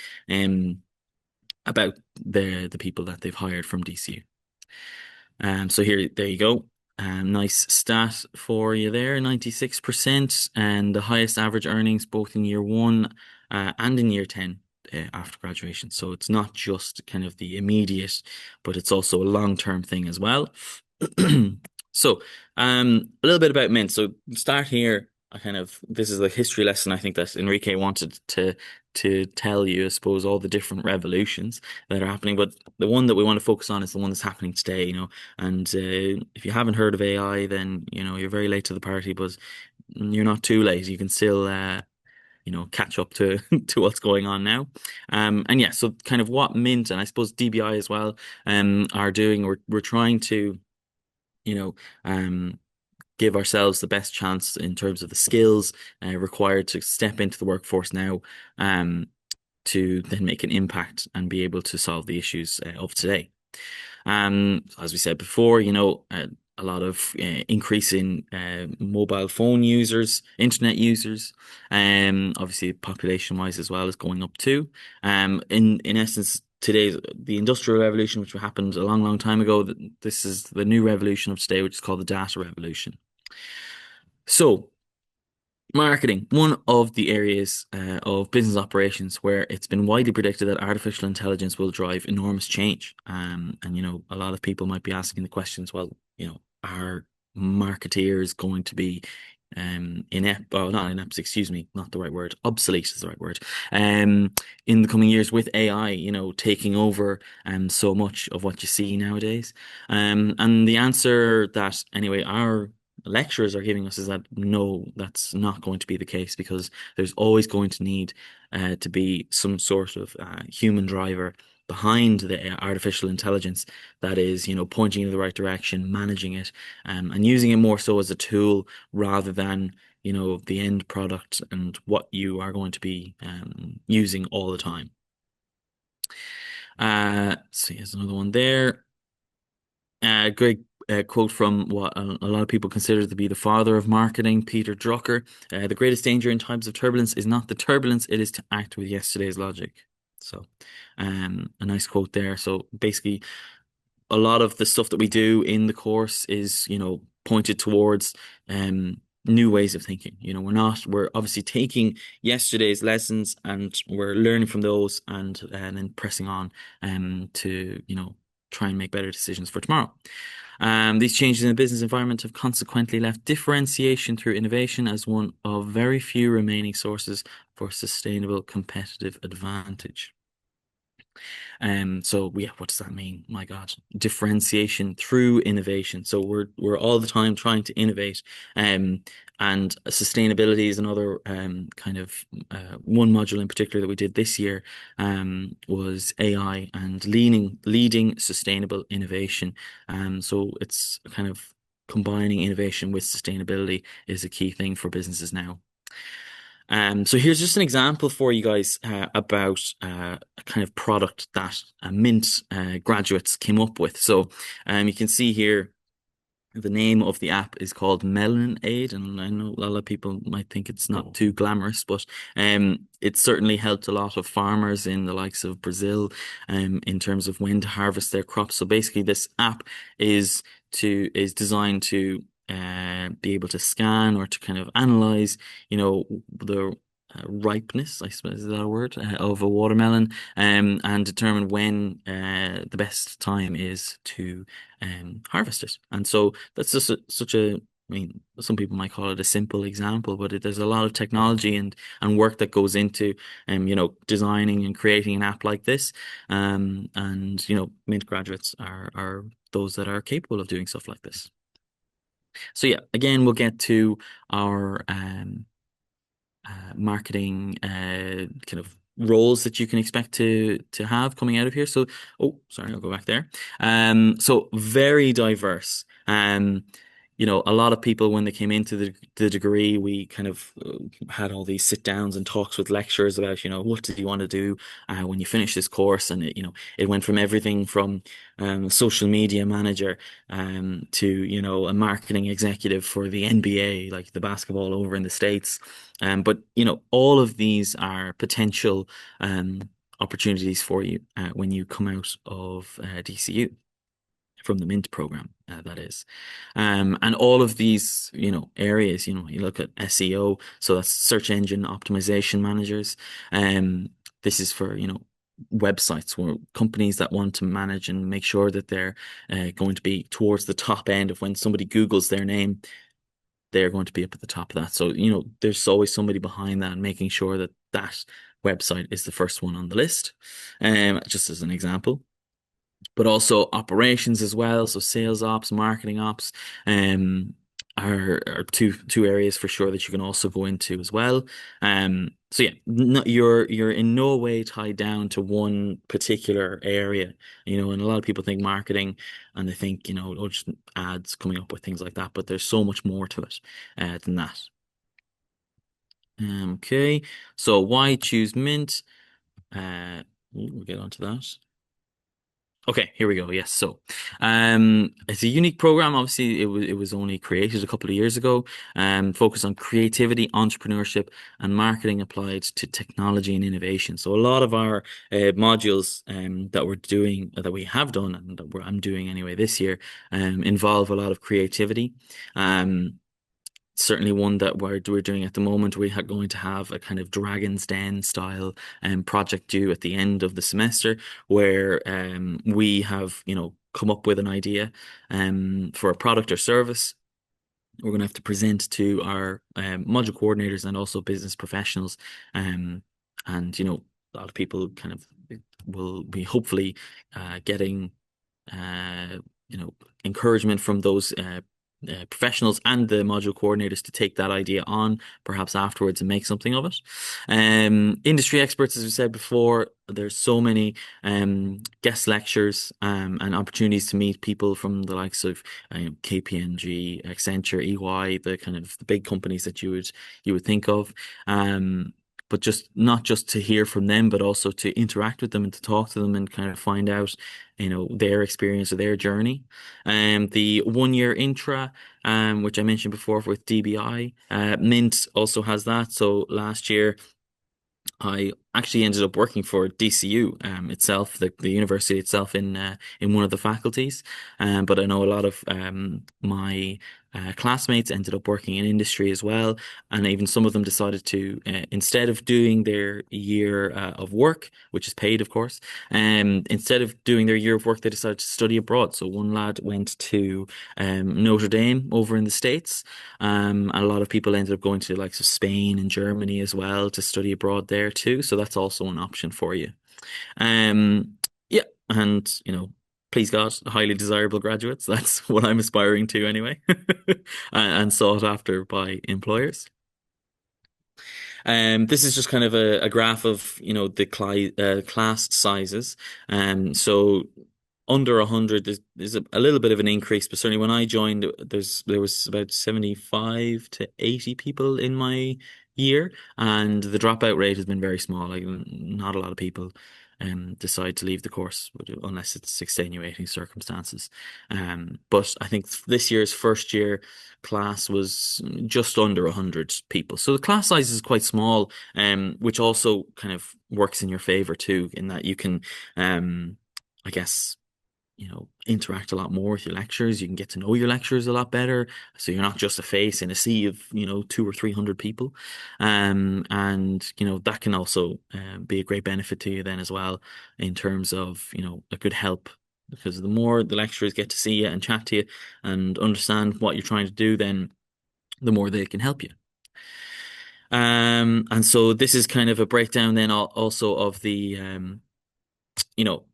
E: about the people that they've hired from DCU. So there you go. Nice stat for you there, 96%, and the highest average earnings both in year 1 and in year 10 after graduation. So it's not just kind of the immediate, but it's also a long-term thing as well. So a little bit about Mint. So start here. This is a history lesson I think that Enrique wanted to tell you, I suppose, all the different revolutions that are happening. But the one that we want to focus on is the one that's happening today, And if you haven't heard of AI, then, you're very late to the party, but you're not too late. You can still, catch up to to what's going on now. And yeah, so kind of what Mint and I suppose DBI as well are doing, we're trying to, give ourselves the best chance in terms of the skills required to step into the workforce now, to then make an impact and be able to solve the issues of today. As we said before, a lot of increase in mobile phone users, internet users, obviously population-wise as well is going up too. In essence, today, the Industrial Revolution, which happened a long, long time ago, this is the new revolution of today, which is called the data revolution. So, marketing, one of the areas of business operations where it's been widely predicted that artificial intelligence will drive enormous change. And, a lot of people might be asking the questions, well, are marketeers going to be not inept, excuse me, not the right word, obsolete is the right word, in the coming years with AI, taking over so much of what you see nowadays. And the answer that, anyway, our lecturers are giving us is that no, that's not going to be the case, because there's always going to need to be some sort of human driver behind the artificial intelligence that is, pointing in the right direction, managing it, and using it more so as a tool rather than, the end product and what you are going to be using all the time. So here's another one there. Great quote from what a lot of people consider to be the father of marketing, Peter Drucker. The greatest danger in times of turbulence is not the turbulence, it is to act with yesterday's logic. So, a nice quote there. So basically, a lot of the stuff that we do in the course is, pointed towards new ways of thinking. We're obviously taking yesterday's lessons and we're learning from those and then pressing on to, try and make better decisions for tomorrow. These changes in the business environment have consequently left differentiation through innovation as one of very few remaining sources for sustainable competitive advantage. So yeah, what does that mean? My God, differentiation through innovation. So we're all the time trying to innovate, and sustainability is another kind of one module in particular that we did this year was AI and leading sustainable innovation. So it's kind of combining innovation with sustainability is a key thing for businesses now. So here's just an example for you guys about a kind of product that Mint graduates came up with. So you can see here the name of the app is called Melon Aid, and I know a lot of people might think it's not too glamorous, but it certainly helped a lot of farmers in the likes of Brazil in terms of when to harvest their crops. So basically, this app is designed to be able to scan or to kind of analyze, the ripeness, I suppose, is that a word, of a watermelon, and determine when the best time is to harvest it. And so that's just such a, I mean, some people might call it a simple example, but there's a lot of technology and work that goes into, designing and creating an app like this. And Mint graduates are those that are capable of doing stuff like this. So yeah, again, we'll get to our marketing kind of roles that you can expect to have coming out of here. So, sorry, I'll go back there. So very diverse. A lot of people, when they came into the degree, we kind of had all these sit downs and talks with lecturers about, what do you want to do when you finish this course? And it went from everything from social media manager to, a marketing executive for the NBA, like the basketball over in the States. But all of these are potential opportunities for you when you come out of DCU. From the Mint program, that is. And all of these, areas, you look at SEO, so that's search engine optimization managers. This is for, websites or companies that want to manage and make sure that they're going to be towards the top end of when somebody Googles their name, they're going to be up at the top of that. So, there's always somebody behind that and making sure that that website is the first one on the list, just as an example. But also operations as well, so sales ops, marketing ops, are two areas for sure that you can also go into as well. So yeah, you're in no way tied down to one particular area, and a lot of people think marketing and they think, oh, just ads, coming up with things like that, but there's so much more to it than that. Okay, so why choose Mint? We'll get onto that. Okay, here we go. Yes, so it's a unique program. Obviously, it was only created a couple of years ago. Focused on creativity, entrepreneurship, and marketing applied to technology and innovation. So a lot of our modules that we have done, and I'm doing anyway this year, involve a lot of creativity. Certainly one that we're doing at the moment. We are going to have a kind of Dragon's Den style project due at the end of the semester, where we have come up with an idea for a product or service. We're going to have to present to our module coordinators and also business professionals, and a lot of people kind of will be hopefully getting encouragement from those professionals and the module coordinators to take that idea on, perhaps afterwards, and make something of it. Industry experts, as we said before, there's so many guest lectures and opportunities to meet people from the likes of KPMG, Accenture, EY, the kind of the big companies that you would think of. But just not just to hear from them, but also to interact with them and to talk to them and kind of find out, their experience or their journey. The 1 year intra, which I mentioned before with DBI, Mint also has that. So last year, I actually ended up working for DCU itself, the university itself, in one of the faculties. But I know a lot of my classmates ended up working in industry as well, and even some of them decided to, instead of doing their year of work, which is paid, of course, instead of doing their year of work, they decided to study abroad. So one lad went to Notre Dame over in the States, and a lot of people ended up going to the likes of Spain and Germany as well to study abroad there too. So that's also an option for you. Yeah, and please God, highly desirable graduates. That's what I'm aspiring to anyway, and sought after by employers. This is just kind of a graph of the class sizes. So under 100, there's a little bit of an increase, but certainly when I joined, there was about 75 to 80 people in my year, and the dropout rate has been very small. Like, not a lot of people decide to leave the course unless it's extenuating circumstances. But I think this year's first year class was just under 100 people. So the class size is quite small, which also kind of works in your favor too, in that you can, I guess, interact a lot more with your lecturers. You can get to know your lecturers a lot better. So you're not just a face in a sea of, 200 or 300 people. And, that can also be a great benefit to you then as well, in terms of, a good help. Because the more the lecturers get to see you and chat to you and understand what you're trying to do, then the more they can help you. And so this is kind of a breakdown then also of the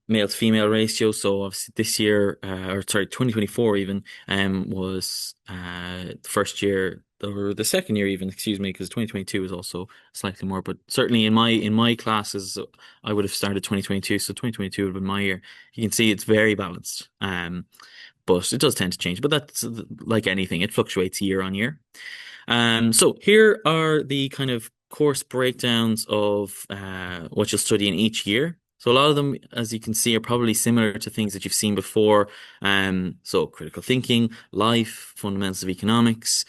E: male to female ratio. So obviously this year, 2024 even, was the first year, or the second year even, excuse me, because 2022 was also slightly more. But certainly in my classes, I would have started 2022, so 2022 would have been my year. You can see it's very balanced. But it does tend to change. But that's like anything; it fluctuates year on year. So here are the kind of course breakdowns of what you'll study in each year. So a lot of them, as you can see, are probably similar to things that you've seen before. So critical thinking, life, fundamentals of economics,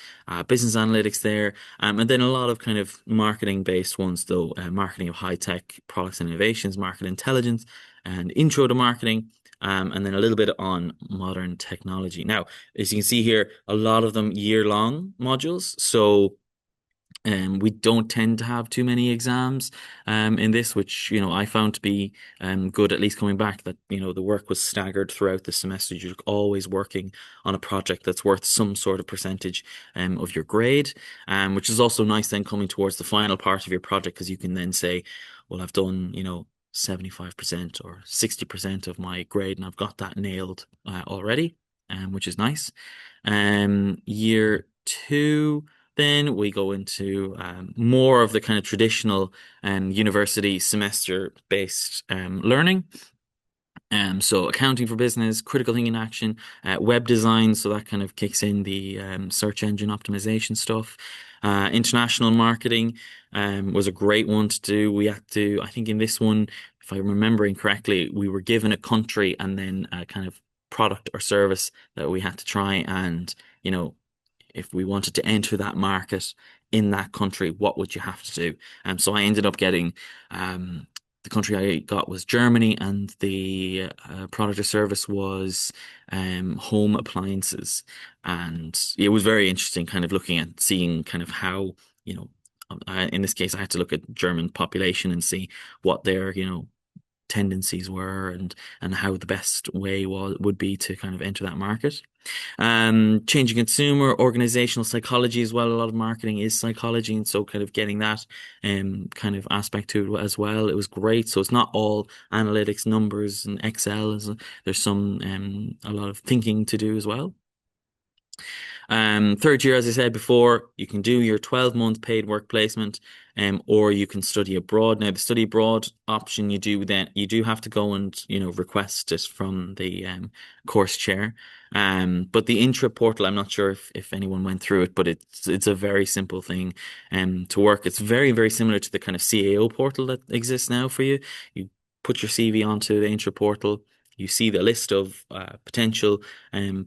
E: business analytics there, and then a lot of kind of marketing-based ones, though, marketing of high-tech products and innovations, market intelligence, and intro to marketing. And then a little bit on modern technology. Now, as you can see here, a lot of them year-long modules. So we don't tend to have too many exams in this, which I found to be good, at least coming back, that the work was staggered throughout the semester. You're always working on a project that's worth some sort of percentage of your grade, which is also nice then coming towards the final part of your project, because you can then say, well, I've done 75% or 60% of my grade, and I've got that nailed already, which is nice. Year 2, then we go into more of the kind of traditional university semester-based learning. So accounting for business, critical thinking action, web design. So that kind of kicks in the search engine optimization stuff. International marketing was a great one to do. We had to, I think in this one, if I'm remembering correctly, we were given a country and then a kind of product or service that we had to try and, if we wanted to enter that market in that country, what would you have to do? So I ended up getting the country I got was Germany, and the product or service was home appliances. And it was very interesting, kind of looking at seeing kind of how, in this case, I had to look at German population and see what their, tendencies were and how the best way would be to kind of enter that market. Changing consumer, organizational psychology as well. A lot of marketing is psychology, and so kind of getting that kind of aspect to it as well. It was great. So it's not all analytics, numbers, and Excel. There's some a lot of thinking to do as well. Third year, as I said before, you can do your 12-month paid work placement, or you can study abroad. Now, the study abroad option you do have to go and request it from the course chair. But the intra portal, I'm not sure if anyone went through it, but it's a very simple thing to work. It's very, very similar to the kind of CAO portal that exists now for you. You put your CV onto the intra portal. You see the list of potential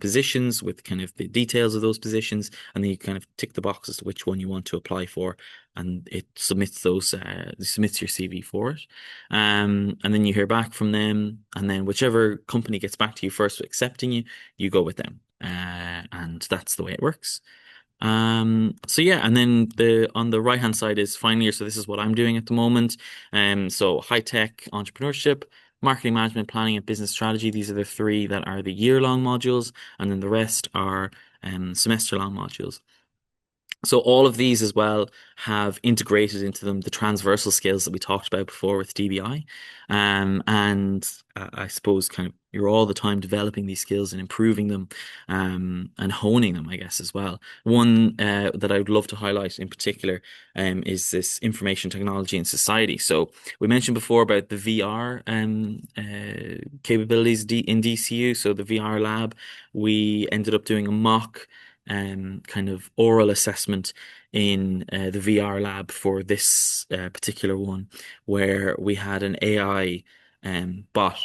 E: positions with kind of the details of those positions, and then you kind of tick the boxes to which one you want to apply for, and it submits your CV for it. And then you hear back from them, and then whichever company gets back to you first accepting you, you go with them. And that's the way it works. So yeah, and then on the right hand side is final year. So this is what I'm doing at the moment. So high tech entrepreneurship, marketing management, planning, and business strategy. These are the 3 that are the year-long modules, and then the rest are semester-long modules. So all of these as well have integrated into them the transversal skills that we talked about before with DBI. And I suppose kind of you're all the time developing these skills and improving them and honing them, I guess, as well. One that I would love to highlight in particular is this information technology and society. So we mentioned before about the VR capabilities in DCU. So the VR lab, we ended up doing a mock kind of oral assessment in the VR lab for this particular one, where we had an AI bot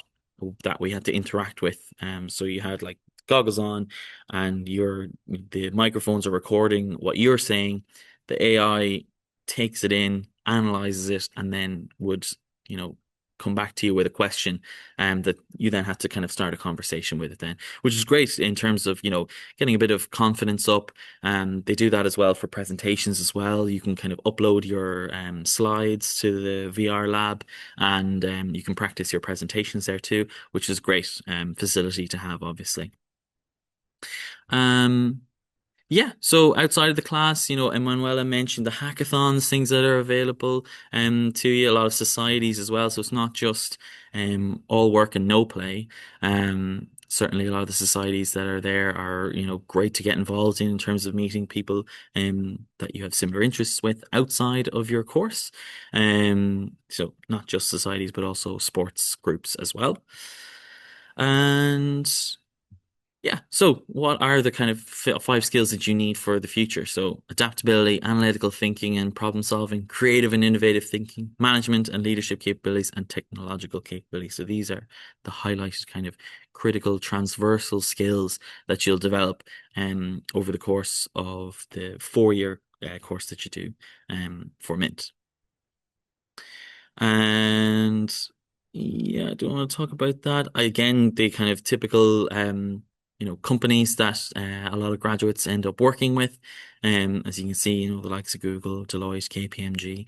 E: that we had to interact with. So you had like goggles on, and the microphones are recording what you're saying. The AI takes it in, analyzes it, and then would, come back to you with a question that you then had to kind of start a conversation with it then, which is great in terms of, getting a bit of confidence up. They do that as well for presentations as well. You can kind of upload your slides to the VR lab, and you can practice your presentations there too, which is great facility to have, obviously. Yeah, so outside of the class, Emanuela mentioned the hackathons, things that are available to you, a lot of societies as well. So it's not just all work and no play. Certainly a lot of the societies that are there are, great to get involved in terms of meeting people that you have similar interests with outside of your course. So not just societies, but also sports groups as well. And yeah. So what are the kind of 5 skills that you need for the future? So adaptability, analytical thinking and problem solving, creative and innovative thinking, management and leadership capabilities, and technological capabilities. So these are the highlighted kind of critical transversal skills that you'll develop over the course of the 4-year course that you do for Mint. And yeah, I don't want to talk about that. Again, the kind of typical companies that a lot of graduates end up working with. As you can see, the likes of Google, Deloitte, KPMG.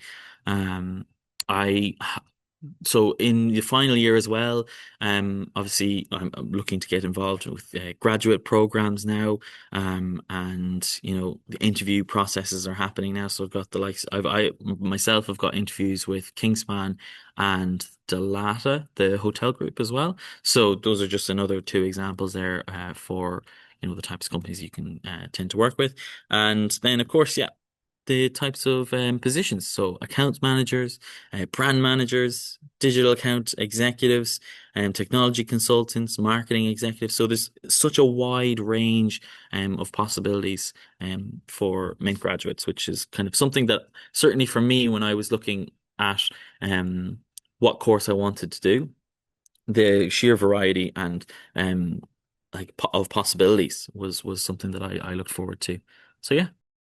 E: So in the final year as well, obviously I'm looking to get involved with graduate programs now, and the interview processes are happening now. So I've got the likes. I myself have got interviews with Kingspan and Delata, the hotel group as well. So those are just another 2 examples there for the types of companies you can tend to work with. And then, of course, yeah, the types of positions. So account managers, brand managers, digital account executives, technology consultants, marketing executives. So there's such a wide range of possibilities for Mint graduates, which is kind of something that certainly for me, when I was looking at what course I wanted to do, the sheer variety and of possibilities was something that I looked forward to. So yeah,